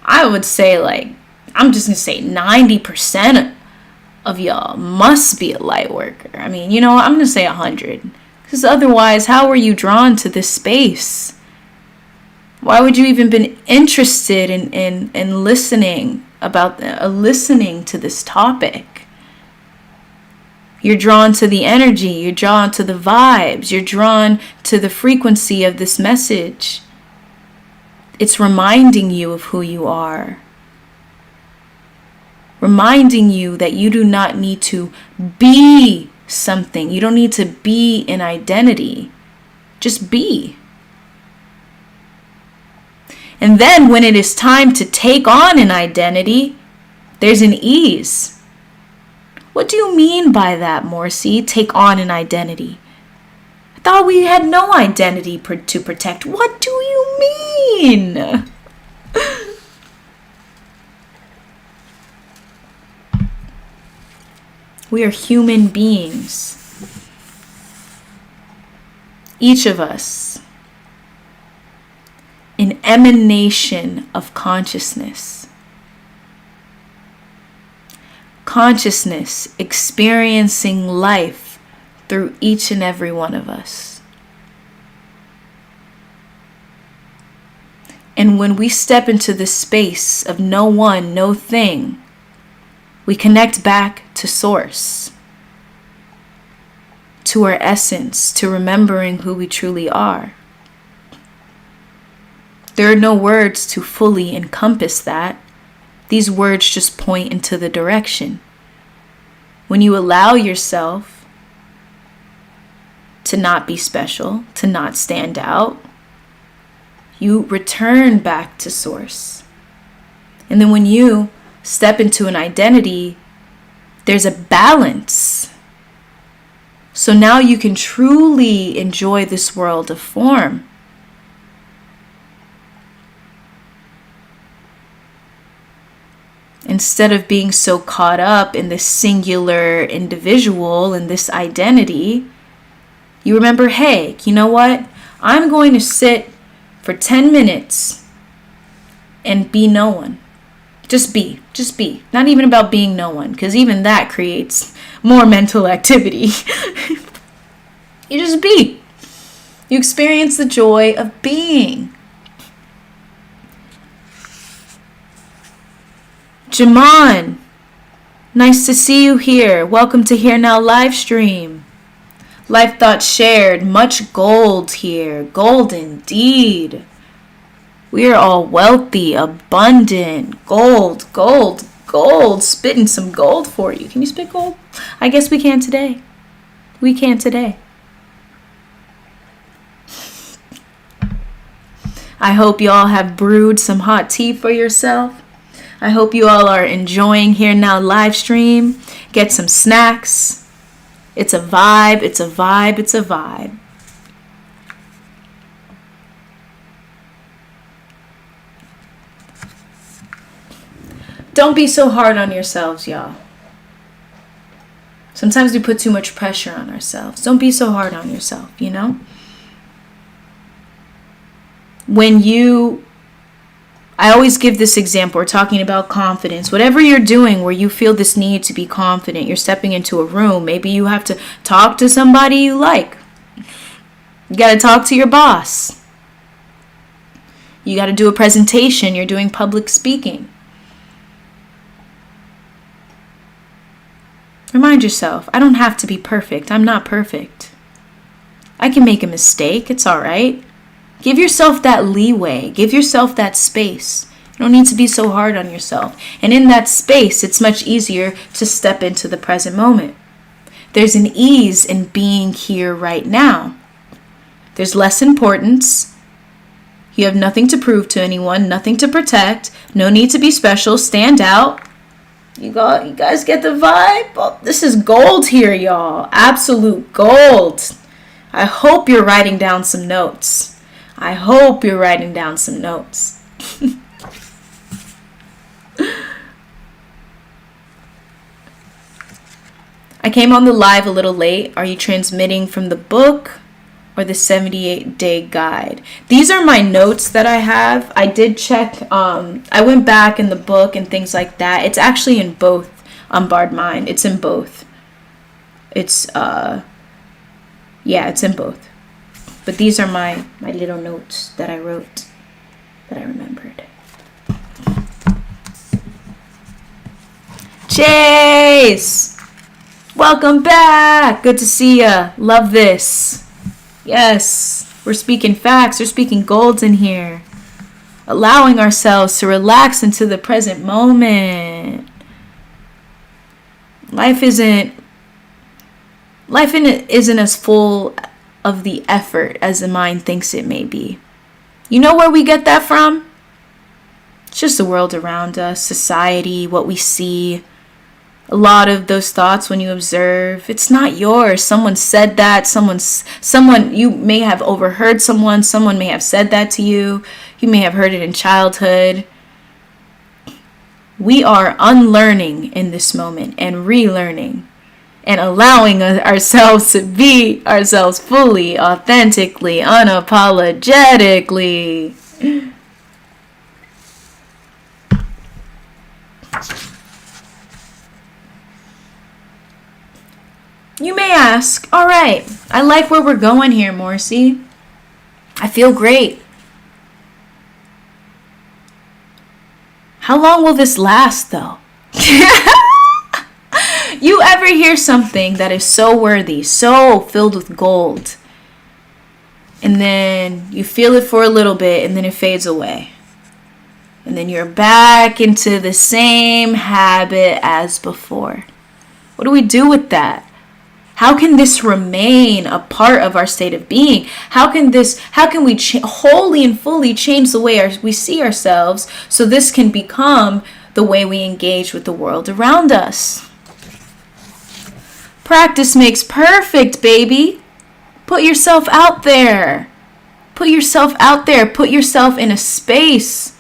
I would say like, I'm just going to say 90% of y'all must be a light worker. I mean, you know, I'm going to say 100. Because otherwise, how were you drawn to this space? Why would you even been interested in listening listening to this topic? You're drawn to the energy. You're drawn to the vibes. You're drawn to the frequency of this message. It's reminding you of who you are. Reminding you that you do not need to be something. You don't need to be an identity. Just be. And then when it is time to take on an identity, there's an ease. What do you mean by that, Morsi? Take on an identity. I thought we had no identity to protect. What do you mean? We are human beings. Each of us, an emanation of consciousness. Consciousness experiencing life through each and every one of us. And when we step into the space of no one, no thing, we connect back to source, to our essence, to remembering who we truly are. There are no words to fully encompass that. These words just point into the direction. When you allow yourself to not be special, to not stand out, you return back to source. And then when you step into an identity, there's a balance. So now you can truly enjoy this world of form. Instead of being so caught up in this singular individual and this identity, you remember, hey, you know what? I'm going to sit for 10 minutes and be no one. Just be. Not even about being no one, because even that creates more mental activity. You just be. You experience the joy of being. Jamon, nice to see you here. Welcome to Here Now live stream. Life Thoughts shared. Much gold here. Gold indeed. We are all wealthy, abundant. Gold. Spitting some gold for you. Can you spit gold? I guess we can today. I hope you all have brewed some hot tea for yourself. I hope you all are enjoying Here Now live stream. Get some snacks. It's a vibe. Don't be so hard on yourselves, y'all. Sometimes we put too much pressure on ourselves. Don't be so hard on yourself, you know? I always give this example. We're talking about confidence. Whatever you're doing where you feel this need to be confident, you're stepping into a room. Maybe you have to talk to somebody you like. You got to talk to your boss. You got to do a presentation. You're doing public speaking. Remind yourself, I don't have to be perfect. I'm not perfect. I can make a mistake. It's all right. Give yourself that leeway. Give yourself that space. You don't need to be so hard on yourself. And in that space, it's much easier to step into the present moment. There's an ease in being here right now. There's less importance. You have nothing to prove to anyone, nothing to protect, no need to be special, stand out. You guys get the vibe? Oh, this is gold here, y'all. Absolute gold. I hope you're writing down some notes. I came on the live a little late. Are you transmitting from the book or the 78-day guide? These are my notes that I have. I did check. I went back in the book and things like that. It's actually in both. Unbarred Mind. It's in both. It's in both. But these are my little notes that I wrote, that I remembered. Chase! Welcome back! Good to see ya. Love this. Yes, we're speaking facts. We're speaking golds in here. Allowing ourselves to relax into the present moment. Life isn't as full of the effort as the mind thinks it may be. You know where we get that from? It's just the world around us, society, what we see. A lot of those thoughts, when you observe, it's not yours. Someone said that. Someone, you may have overheard someone. Someone may have said that to you. You may have heard it in childhood. We are unlearning in this moment and relearning and allowing ourselves to be ourselves fully, authentically, unapologetically. You may ask, all right, I like where we're going here, Morrissey. I feel great. How long will this last, though? You ever hear something that is so worthy, so filled with gold, and then you feel it for a little bit, and then it fades away? And then you're back into the same habit as before. What do we do with that? How can this remain a part of our state of being? How can we wholly and fully change the way we see ourselves so this can become the way we engage with the world around us? Practice makes perfect, baby. Put yourself out there. Put yourself out there. Put yourself in a space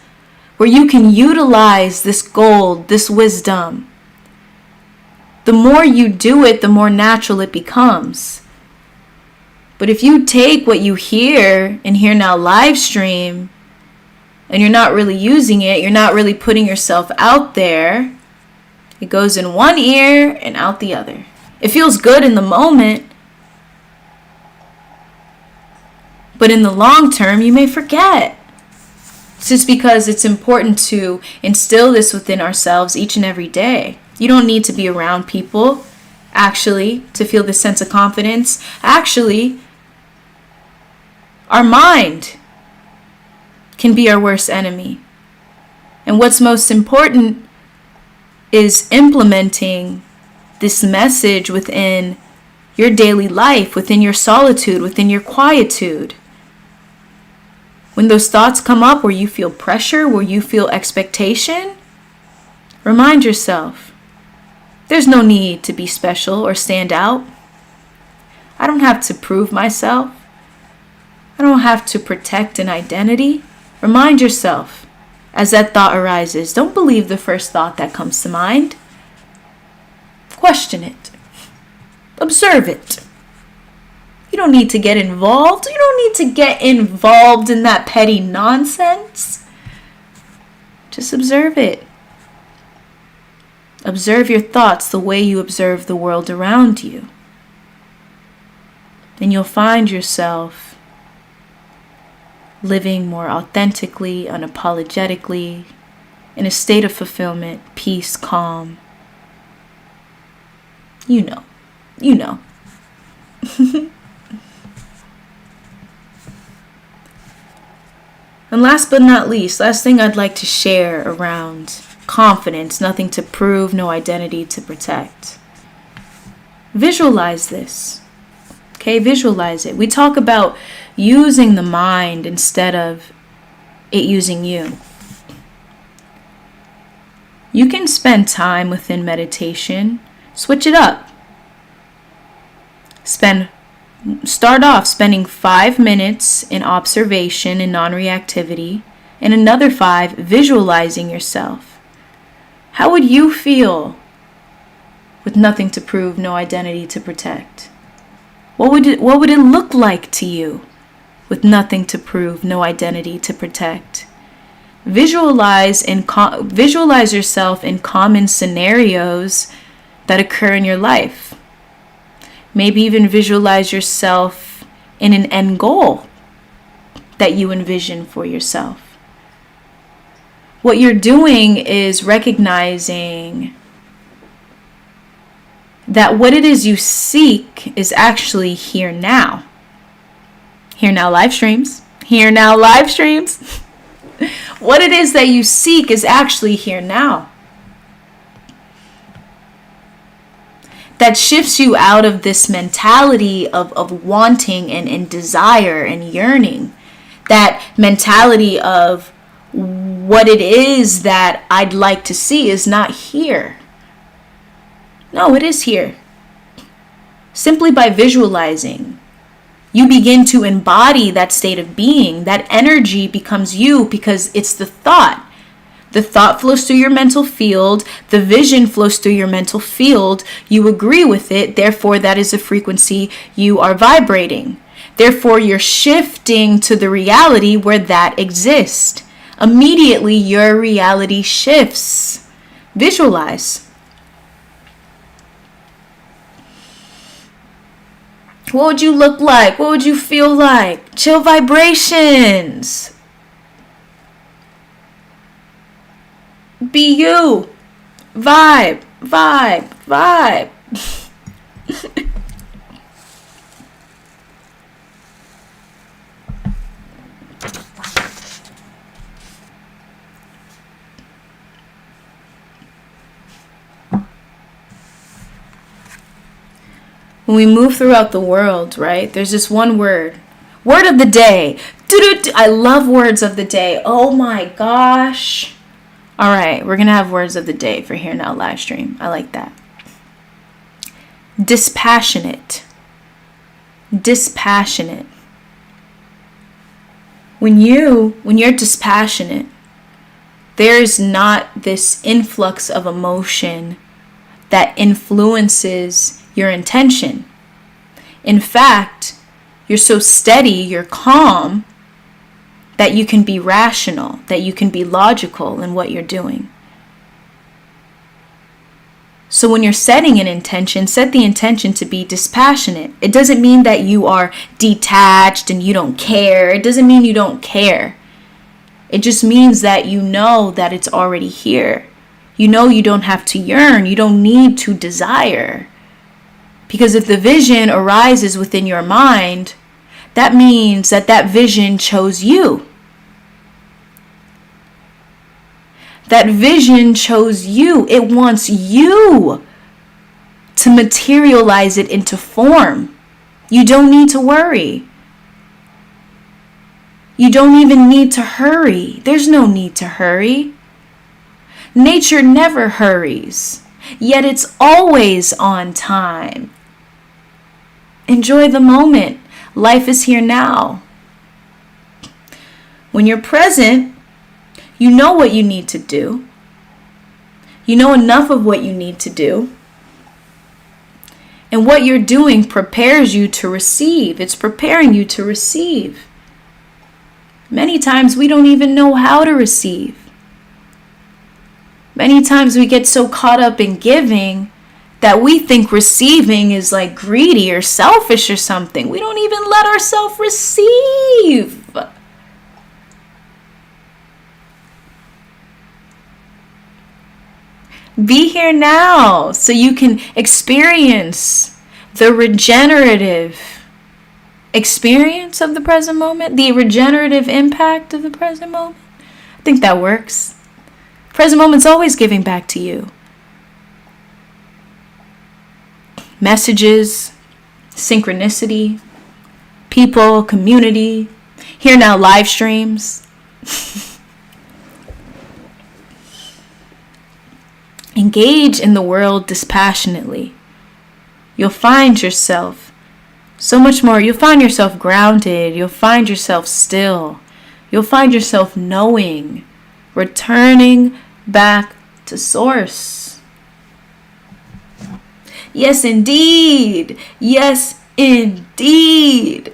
where you can utilize this gold, this wisdom. The more you do it, the more natural it becomes. But if you take what you hear in Here Now live stream and you're not really using it, you're not really putting yourself out there, it goes in one ear and out the other. It feels good in the moment, but in the long term, you may forget. It's just because it's important to instill this within ourselves each and every day. You don't need to be around people, actually, to feel this sense of confidence. Actually, our mind can be our worst enemy. And what's most important is implementing this message within your daily life, within your solitude, within your quietude. When those thoughts come up where you feel pressure, where you feel expectation, remind yourself, there's no need to be special or stand out. I don't have to prove myself. I don't have to protect an identity. Remind yourself as that thought arises. Don't believe the first thought that comes to mind. Question it. Observe it. You don't need to get involved. You don't need to get involved in that petty nonsense. Just observe it. Observe your thoughts the way you observe the world around you. And you'll find yourself living more authentically, unapologetically, in a state of fulfillment, peace, calm. You know. And last but not least, last thing I'd like to share around confidence, nothing to prove, no identity to protect. Visualize this. Okay, visualize it. We talk about using the mind instead of it using you. You can spend time within meditation. Switch it up. Start off spending 5 minutes in observation and non-reactivity, and another 5 visualizing yourself. How would you feel with nothing to prove, no identity to protect? What would it look like to you with nothing to prove, no identity to protect? Visualize yourself in common scenarios that occur in your life. Maybe even visualize yourself in an end goal that you envision for yourself. What you're doing is recognizing that what it is you seek is actually here now. Here now live streams. Here now live streams. What it is that you seek is actually here now. That shifts you out of this mentality of wanting and desire and yearning. That mentality of what it is that I'd like to see is not here. No, it is here. Simply by visualizing, you begin to embody that state of being. That energy becomes you because it's the thought. The thought flows through your mental field. The vision flows through your mental field. You agree with it. Therefore, that is a frequency you are vibrating. Therefore, you're shifting to the reality where that exists. Immediately, your reality shifts. Visualize. What would you look like? What would you feel like? Chill vibrations. Be you. Vibe, vibe, vibe. when we move throughout the world, right, there's this one word. Word of the day. I love words of the day. Oh my gosh. All right, we're going to have words of the day for Here Now live stream. I like that. Dispassionate. Dispassionate. When you're dispassionate, there's not this influx of emotion that influences your intention. In fact, you're so steady, you're calm, that you can be rational, that you can be logical in what you're doing. So when you're setting an intention, set the intention to be dispassionate. It doesn't mean that you are detached and you don't care. It doesn't mean you don't care. It just means that you know that it's already here. You know you don't have to yearn. You don't need to desire. Because if the vision arises within your mind, that means that that vision chose you. That vision chose you. It wants you to materialize it into form. You don't need to worry. You don't even need to hurry. There's no need to hurry. Nature never hurries, yet it's always on time. Enjoy the moment. Life is here now. When you're present, you know what you need to do. You know enough of what you need to do. And what you're doing prepares you to receive. It's preparing you to receive. Many times we don't even know how to receive. Many times we get so caught up in giving that we think receiving is like greedy or selfish or something. We don't even let ourselves receive. Be here now so you can experience the regenerative experience of the present moment, the regenerative impact of the present moment. I think that works. Present moment's always giving back to you. Messages, synchronicity, people, community, Here Now live streams. Engage in the world dispassionately. You'll find yourself so much more. You'll find yourself grounded. You'll find yourself still. You'll find yourself knowing, returning back to source. Yes, indeed. Yes, indeed.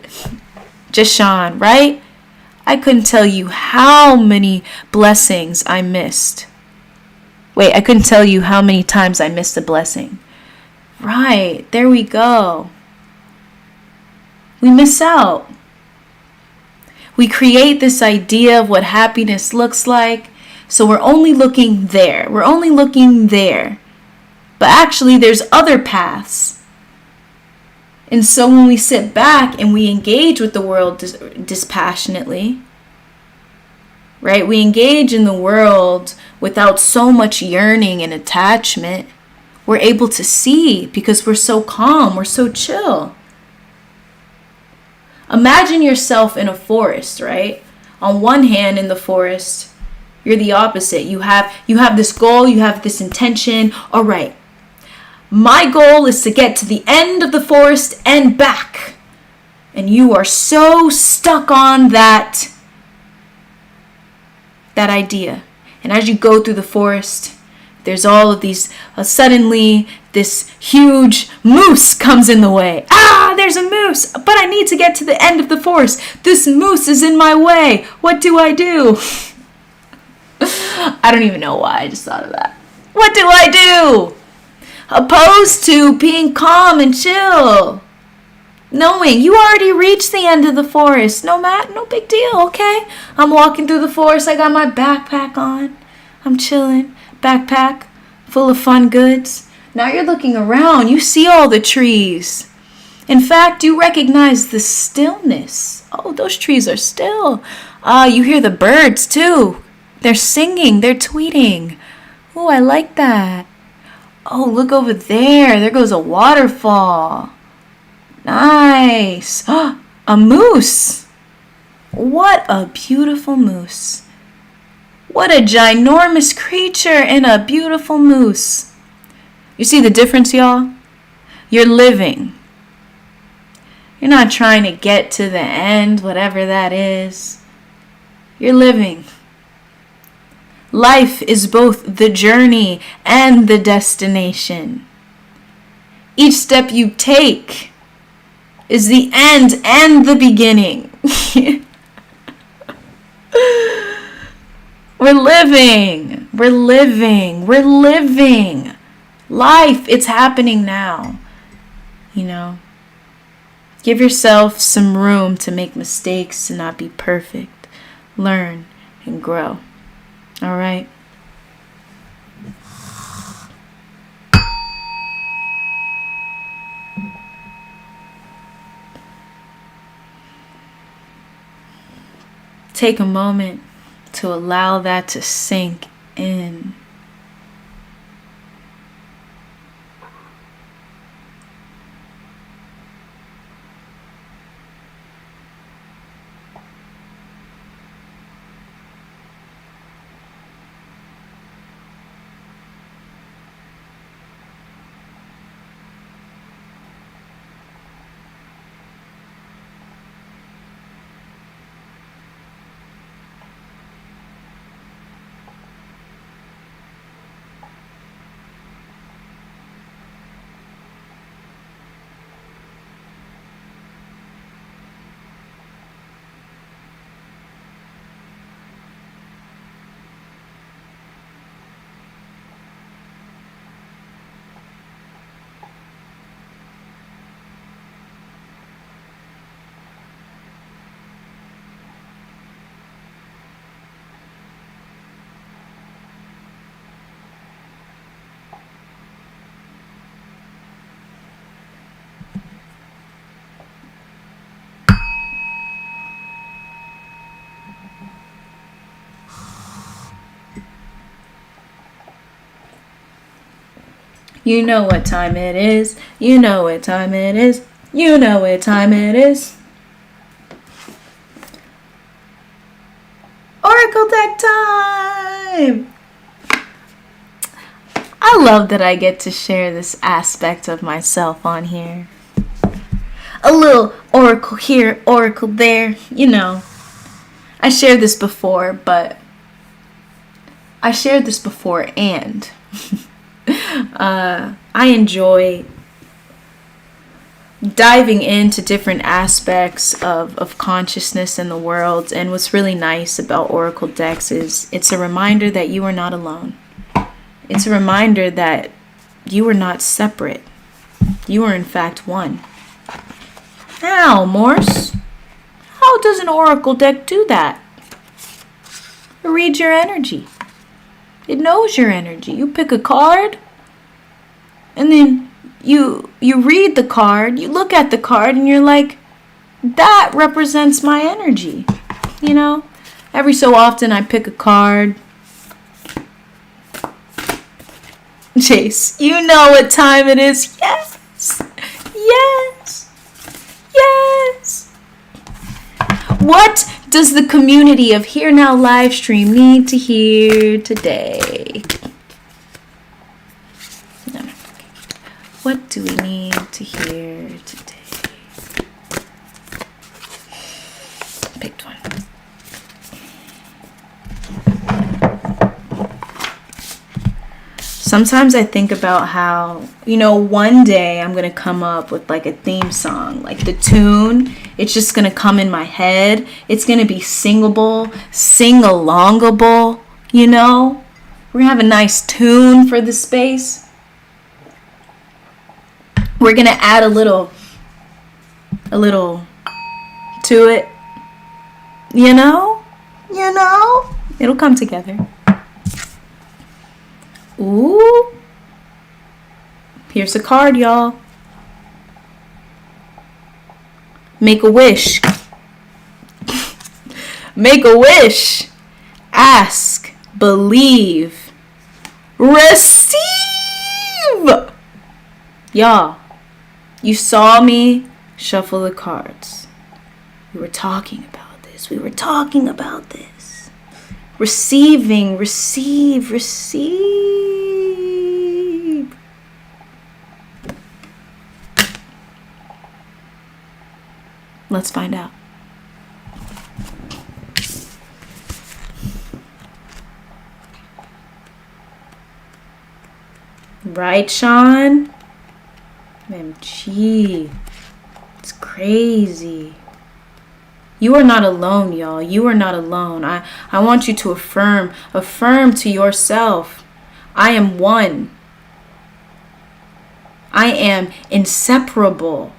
Jashawn, right? I couldn't tell you how many blessings I missed. Wait, I couldn't tell you how many times I missed a blessing. Right, there we go. We miss out. We create this idea of what happiness looks like. So we're only looking there. We're only looking there. But actually, there's other paths. And so when we sit back and we engage with the world dispassionately, right? We engage in the world without so much yearning and attachment. We're able to see because we're so calm, we're so chill. Imagine yourself in a forest, right? On one hand, in the forest, you're the opposite. You have this goal, you have this intention. All right, my goal is to get to the end of the forest and back. And you are so stuck on that idea. And as you go through the forest, there's all of these, suddenly this huge moose comes in the way. There's a moose, but I need to get to the end of the forest. This moose is in my way. What do I do? I don't even know why I just thought of that. What do I do? Opposed to being calm and chill. Knowing you already reached the end of the forest. No big deal, okay? I'm walking through the forest. I got my backpack on. I'm chilling. Backpack full of fun goods. Now you're looking around. You see all the trees. In fact, you recognize the stillness. Oh, those trees are still. You hear the birds too. They're singing. They're tweeting. Oh, I like that. Oh, look over there. There goes a waterfall. Nice. A moose. What a beautiful moose. What a ginormous creature and a beautiful moose. You see the difference, y'all? You're living. You're not trying to get to the end, whatever that is. You're living. Life is both the journey and the destination. Each step you take is the end and the beginning. We're living. We're living. We're living. Life, it's happening now. You know, give yourself some room to make mistakes, to not be perfect. Learn and grow. All right? Take a moment to allow that to sink in. You know what time it is. You know what time it is. You know what time it is. Oracle deck time! I love that I get to share this aspect of myself on here. A little oracle here, oracle there. You know, I shared this before, but I shared this before and I enjoy diving into different aspects of consciousness in the world. And what's really nice about oracle decks is it's a reminder that you are not alone. It's a reminder that you are not separate. You are in fact one. How, Morse? How does an oracle deck do that? It reads your energy. It knows your energy. You pick a card, and then you read the card, you look at the card, and you're like, that represents my energy. You know? Every so often I pick a card. Chase, you know what time it is. Yes! Yes! Yes! What does the community of Here Now Livestream need to hear today? No. What do we need to hear today? Picked one. Sometimes I think about how, one day I'm going to come up with like a theme song, like the tune. It's just going to come in my head. It's going to be singable, sing-alongable, We're going to have a nice tune for the space. We're going to add a little to it. It'll come together. Ooh. Here's a card, y'all. Make a wish. Make a wish. Ask. Believe. Receive. Y'all, you saw me Shuffle the cards. We were talking about this. We were talking about this. Receiving, receive, receive. Let's find out. Right, Sean? MG. It's crazy. You are not alone, y'all. You are not alone. I want you to affirm to yourself. I am one. I am inseparable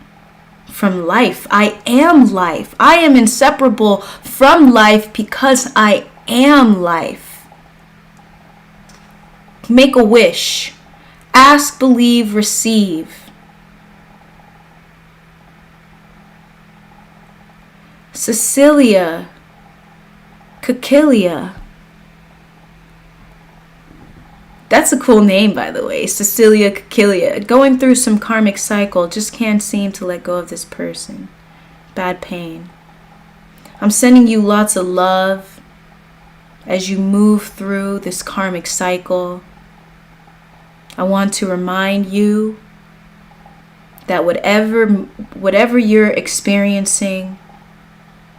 from life. I am life. I am inseparable from life because I am life. Make a wish. Ask, believe, receive. Cecilia Cacilia. That's a cool name, by the way. Cecilia Cacilia. Going through some karmic cycle. Just can't seem to let go of this person. Bad pain. I'm sending you lots of love as you move through this karmic cycle. I want to remind you that whatever you're experiencing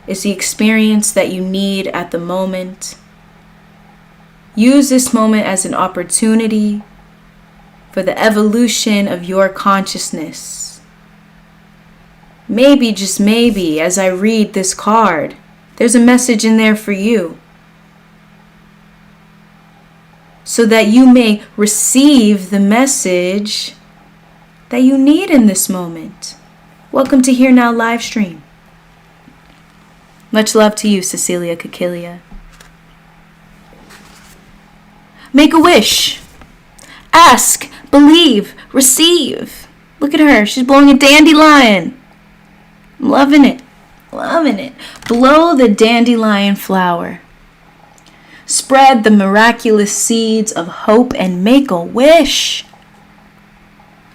is the experience that you need at the moment. Use this moment as an opportunity for the evolution of your consciousness. Maybe, just maybe, as I read this card, there's a message in there for you, so that you may receive the message that you need in this moment. Welcome to Here Now live stream. Much love to you, Cecilia Cacilia. Make a wish. Ask, believe, receive. Look at her. She's blowing a dandelion. I'm loving it. Loving it. Blow the dandelion flower. Spread the miraculous seeds of hope and make a wish.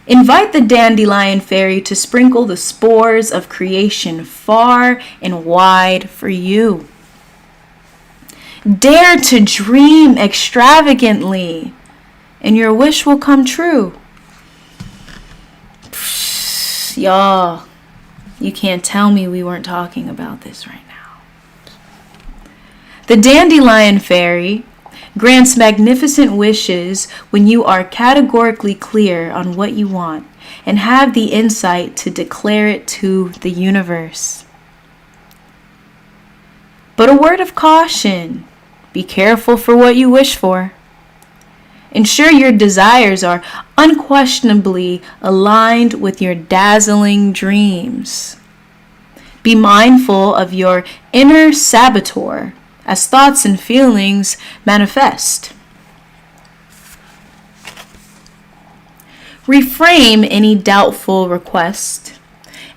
Invite the dandelion fairy to sprinkle the spores of creation far and wide for you. Dare to dream extravagantly, and your wish will come true. Y'all, you can't tell me we weren't talking about this right now. The dandelion fairy grants magnificent wishes when you are categorically clear on what you want and have the insight to declare it to the universe. But a word of caution: be careful for what you wish for. Ensure your desires are unquestionably aligned with your dazzling dreams. Be mindful of your inner saboteur as thoughts and feelings manifest. Reframe any doubtful request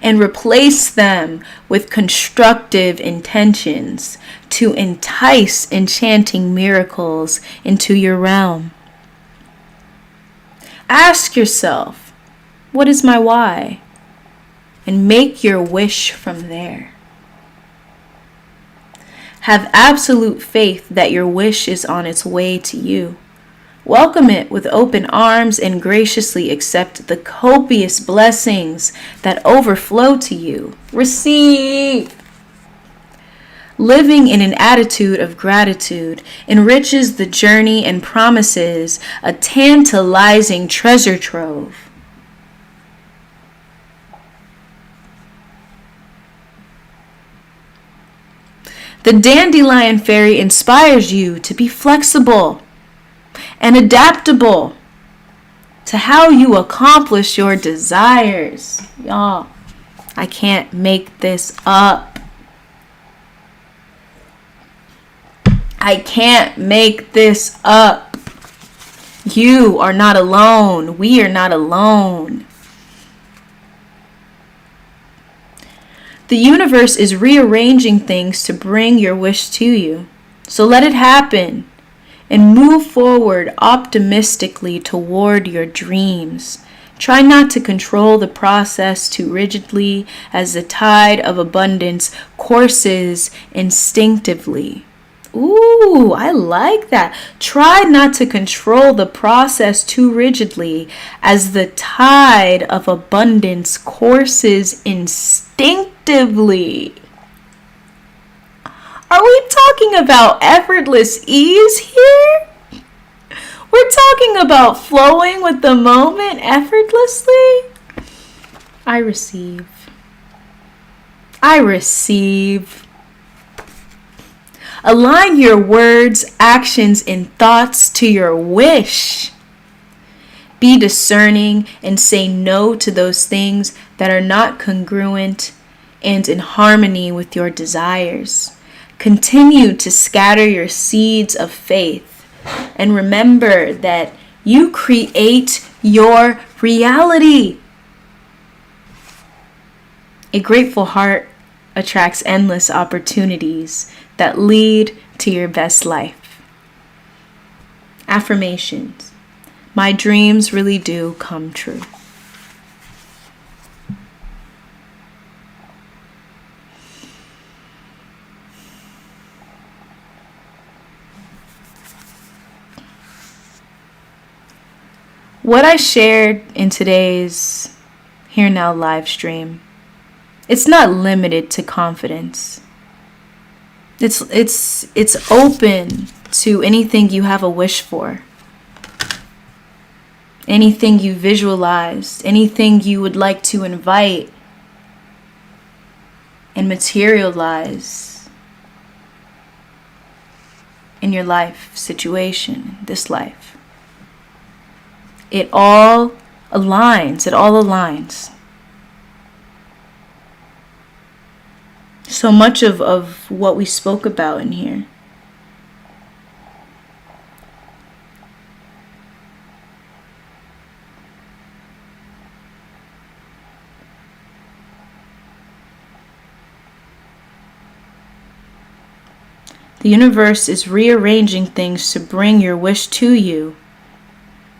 and replace them with constructive intentions to entice enchanting miracles into your realm. Ask yourself, what is my why? And make your wish from there. Have absolute faith that your wish is on its way to you. Welcome it with open arms and graciously accept the copious blessings that overflow to you. Receive. Living in an attitude of gratitude enriches the journey and promises a tantalizing treasure trove. The dandelion fairy inspires you to be flexible and adaptable to how you accomplish your desires. Y'all, I can't make this up. I can't make this up. You are not alone. We are not alone. The universe is rearranging things to bring your wish to you. So let it happen and move forward optimistically toward your dreams. Try not to control the process too rigidly as the tide of abundance courses instinctively. Ooh, I like that. Try not to control the process too rigidly as the tide of abundance courses instinctively. Are we talking about effortless ease here? We're talking about flowing with the moment effortlessly? I receive. Align your words, actions, and thoughts to your wish. Be discerning and say no to those things that are not congruent and in harmony with your desires. Continue to scatter your seeds of faith. And remember that you create your reality. A grateful heart attracts endless opportunities that lead to your best life. Affirmations. My dreams really do come true. What I shared in today's HNL live stream, it's not limited to confidence. It's open to anything you have a wish for. Anything you visualized, anything you would like to invite and materialize in your life situation, this life. It all aligns. So much of what we spoke about in here. The universe is rearranging things to bring your wish to you.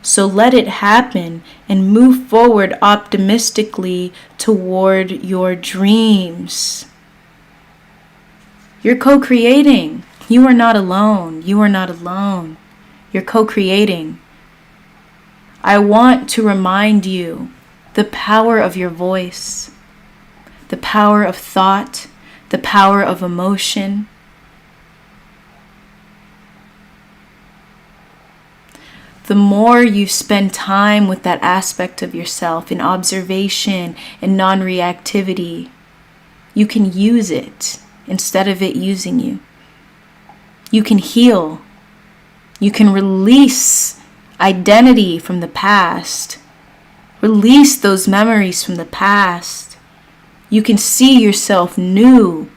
So let it happen and move forward optimistically toward your dreams. You're co-creating. You are not alone. You're co-creating. I want to remind you the power of your voice, the power of thought, the power of emotion. The more you spend time with that aspect of yourself in observation and non-reactivity, you can use it instead of it using you. You can heal. You can release identity from the past. Release those memories from the past. You can see yourself anew.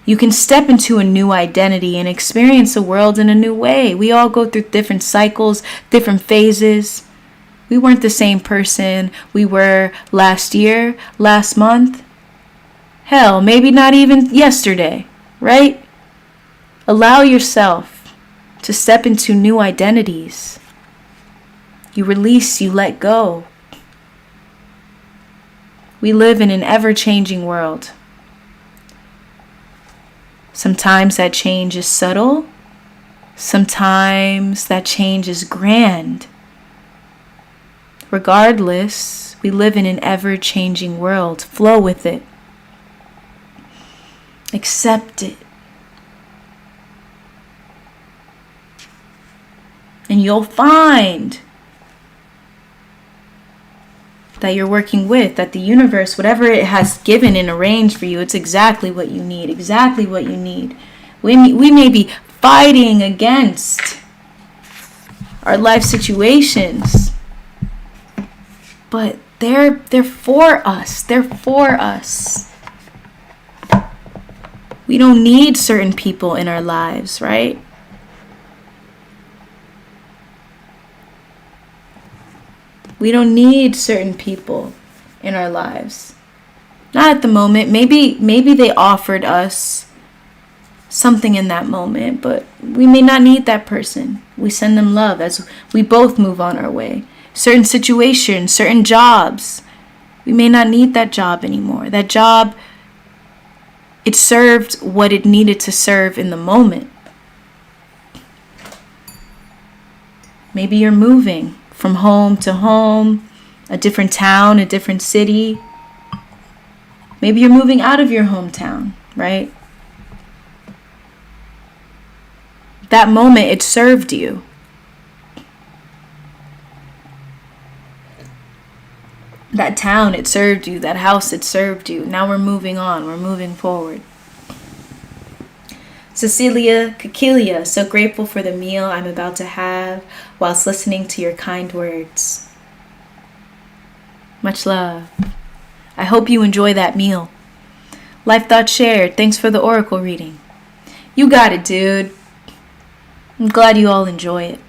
You can step into a new identity and experience the world in a new way. We all go through different cycles, different phases. We weren't the same person we were last year, last month. Hell, maybe not even yesterday, right? Allow yourself to step into new identities. You release, you let go. We live in an ever-changing world. Sometimes that change is subtle. Sometimes that change is grand. Regardless, we live in an ever-changing world. Flow with it. Accept it. And you'll find that you're working with, that the universe, whatever it has given and arranged for you, it's exactly what you need. We may be fighting against our life situations, but they're for us. We don't need certain people in our lives, right? We don't need certain people in our lives. Not at the moment. Maybe they offered us something in that moment, but we may not need that person. We send them love as we both move on our way. Certain situations, certain jobs, we may not need that job anymore. That job, it served what it needed to serve in the moment. Maybe you're moving from home to home, a different town, a different city. Maybe you're moving out of your hometown, right? That moment, it served you. That town, it served you. That house, it served you. Now we're moving on. We're moving forward. Cecilia Kakilia, so grateful for the meal I'm about to have whilst listening to your kind words. Much love. I hope you enjoy that meal. Life Thought Shared, thanks for the oracle reading. You got it, dude. I'm glad you all enjoy it.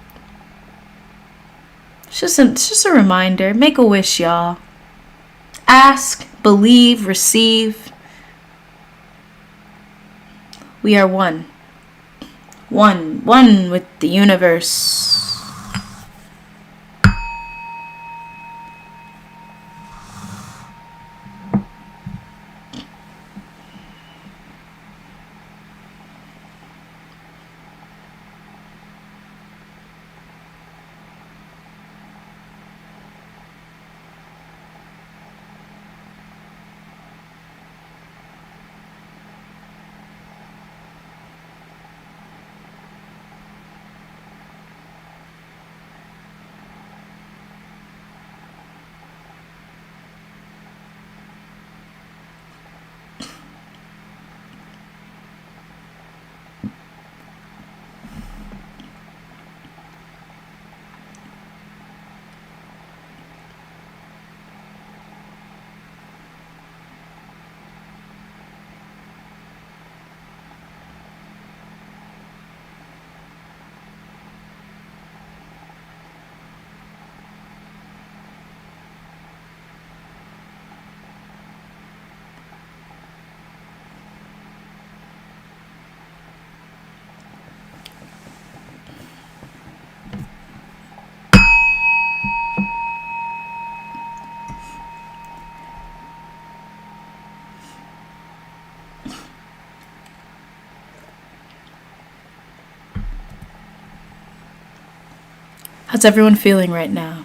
It's just a reminder. Make a wish, y'all. Ask, believe, receive. We are one. One with the universe. How's everyone feeling right now?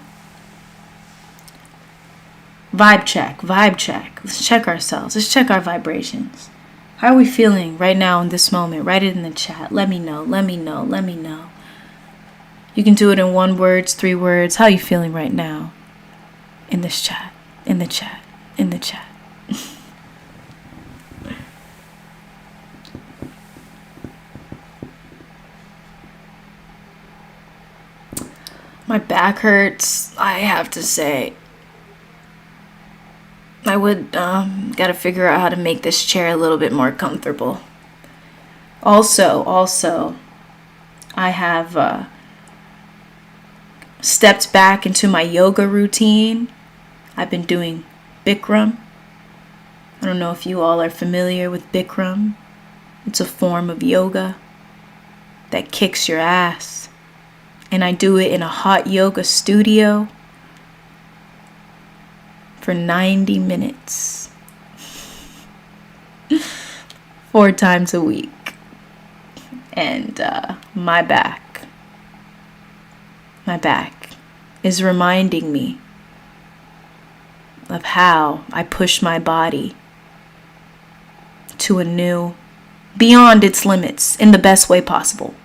Vibe check. Let's check ourselves. Let's check our vibrations. How are we feeling right now in this moment? Write it in the chat. Let me know. You can do it in 1 word, 3 words. How are you feeling right now? In this chat. In the chat. My back hurts, I have to say. I would gotta figure out how to make this chair a little bit more comfortable. Also, I have stepped back into my yoga routine. I've been doing Bikram. I don't know if you all are familiar with Bikram. It's a form of yoga that kicks your ass. And I do it in a hot yoga studio for 90 minutes. 4 times a week. And my back is reminding me of how I push my body to a new, beyond its limits, in the best way possible.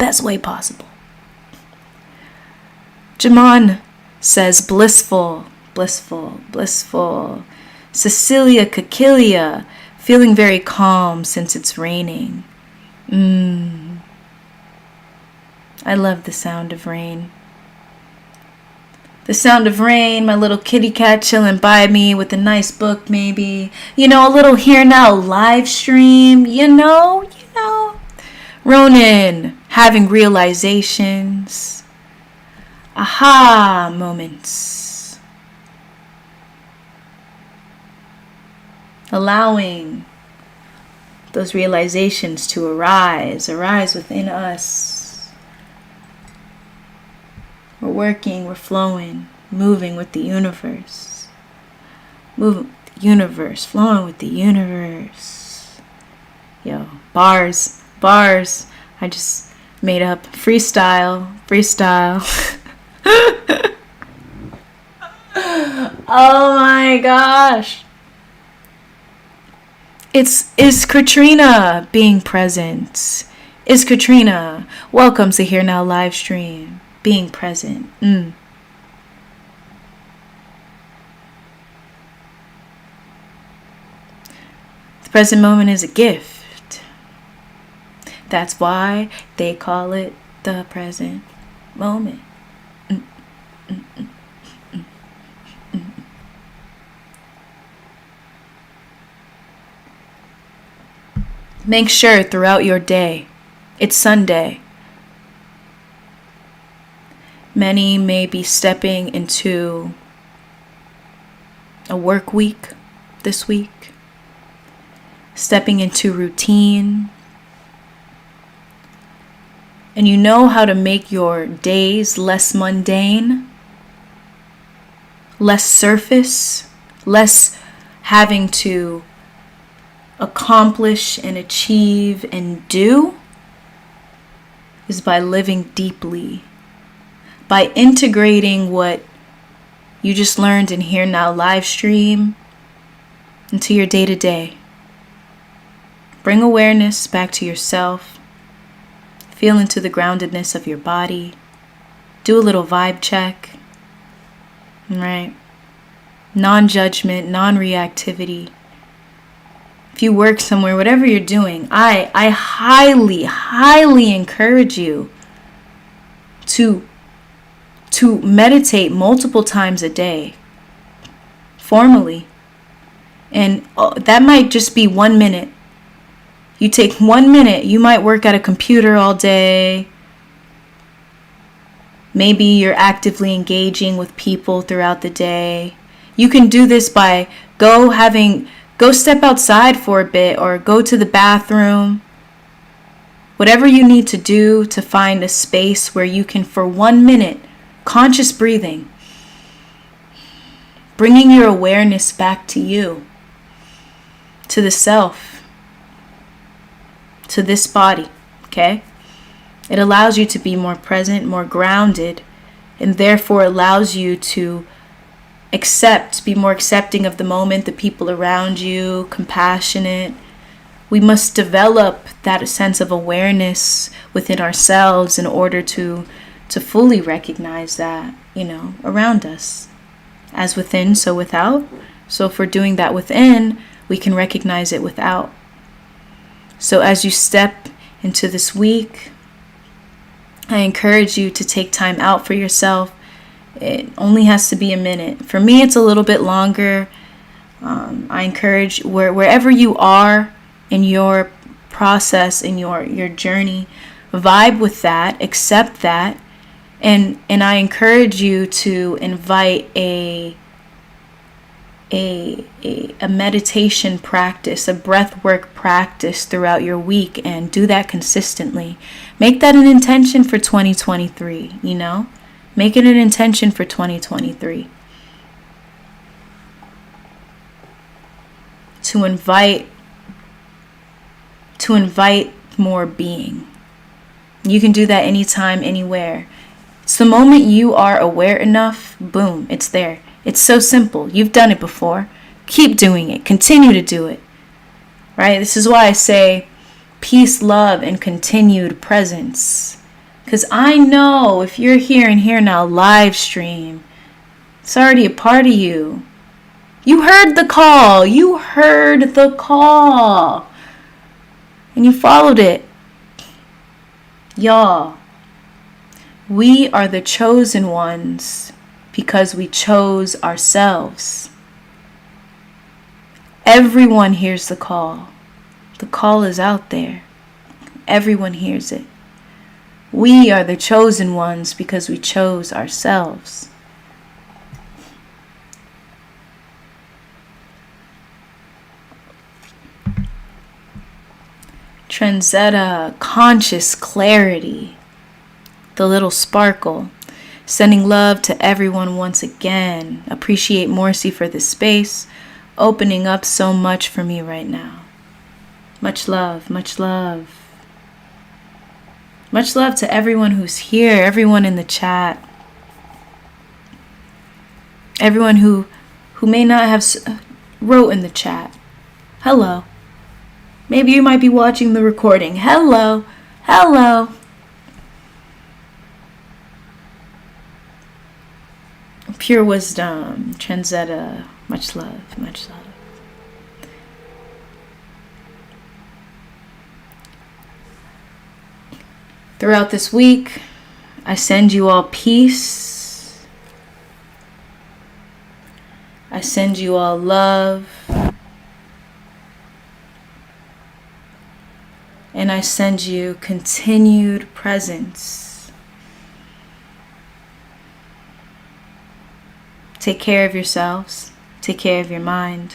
Jaman says blissful. Cecilia Kakilia, feeling very calm since it's raining. I love the sound of rain. The sound of rain, my little kitty cat chilling by me with a nice book maybe. A little Here Now live stream, Ronan, having realizations. Aha moments. Allowing those realizations to arise within us. working, we're flowing, moving with the universe. Moving with the universe, flowing with the universe. Yo, bars. I just made up freestyle. Oh my gosh. Is Katrina being present? Is Katrina, welcome to Here Now live stream, being present. The present moment is a gift. That's why they call it the present moment. Make sure throughout your day, it's Sunday. Many may be stepping into a work week this week, stepping into routine. And you know how to make your days less mundane, less surface, less having to accomplish and achieve and do, is by living deeply, by integrating what you just learned in Here Now live stream into your day-to-day. Bring awareness back to yourself. Feel into the groundedness of your body. Do a little vibe check. Right? Non-judgment, non-reactivity. If you work somewhere, whatever you're doing, I highly encourage you to meditate multiple times a day, formally. And that might just be 1 minute. You take 1 minute, you might work at a computer all day. Maybe you're actively engaging with people throughout the day. You can do this by go step outside for a bit or go to the bathroom. Whatever you need to do to find a space where you can, for 1 minute, conscious breathing, bringing your awareness back to you, to the self, to this body, okay? It allows you to be more present, more grounded, and therefore allows you to be more accepting of the moment, the people around you, compassionate. We must develop that sense of awareness within ourselves in order to fully recognize that, around us. As within, so without. So if we're doing that within, we can recognize it without. So as you step into this week, I encourage you to take time out for yourself. It only has to be a minute. For me, it's a little bit longer. I encourage wherever you are in your process, in your journey, vibe with that, accept that, and I encourage you to invite a meditation practice, a breath work practice throughout your week, and do that consistently. Make that an intention for 2023, Make it an intention for 2023. To invite more being. You can do that anytime, anywhere. It's the moment you are aware enough, boom, it's there. It's so simple. You've done it before. Keep doing it. Continue to do it. Right? This is why I say peace, love, and continued presence. Because I know if you're here and Here Now live stream, it's already a part of you. You heard the call. And you followed it. Y'all, we are the chosen ones because we chose ourselves. Everyone hears the call. The call is out there. Everyone hears it. We are the chosen ones because we chose ourselves. Transetta, conscious clarity, the little sparkle. Sending love to everyone once again. Appreciate Morrissey for this space, opening up so much for me right now. Much love, much love. Much love to everyone who's here, everyone in the chat. Everyone who may not have wrote in the chat. Hello. Maybe you might be watching the recording. Hello. Hello. Pure wisdom. Transetta. Much love. Much love. Throughout this week, I send you all peace. I send you all love. And I send you continued presence. Take care of yourselves. Take care of your mind.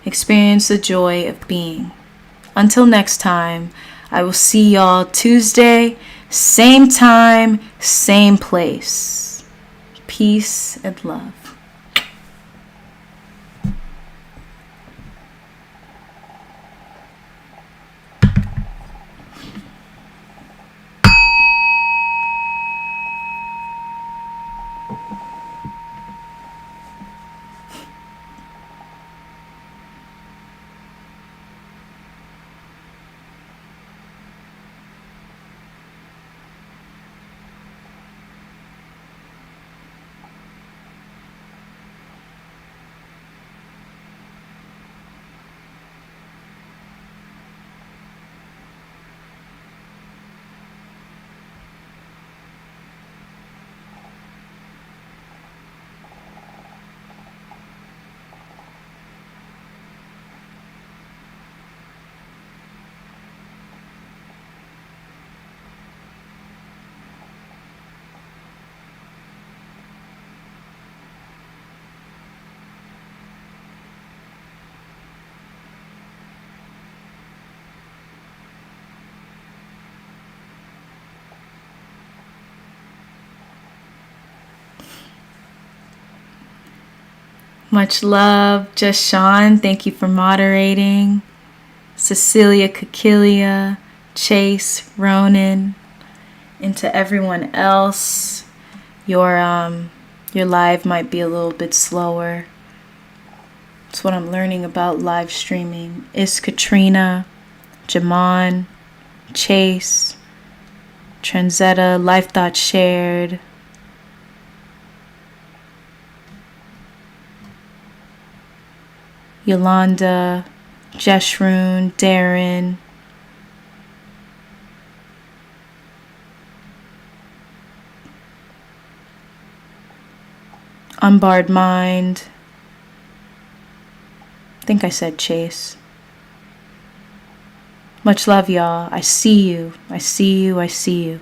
Experience the joy of being. Until next time, I will see y'all Tuesday, same time, same place. Peace and love. Much love, Just Sean. Thank you for moderating. Cecilia Kakilia, Chase, Ronan, and to everyone else, your live might be a little bit slower. That's what I'm learning about live streaming. Is Katrina, Jamon, Chase, Transetta, Life Thoughts Shared. Yolanda, Jeshroon, Darren, Unbarred Mind. I think I said Chase. Much love, y'all. I see you. I see you. I see you.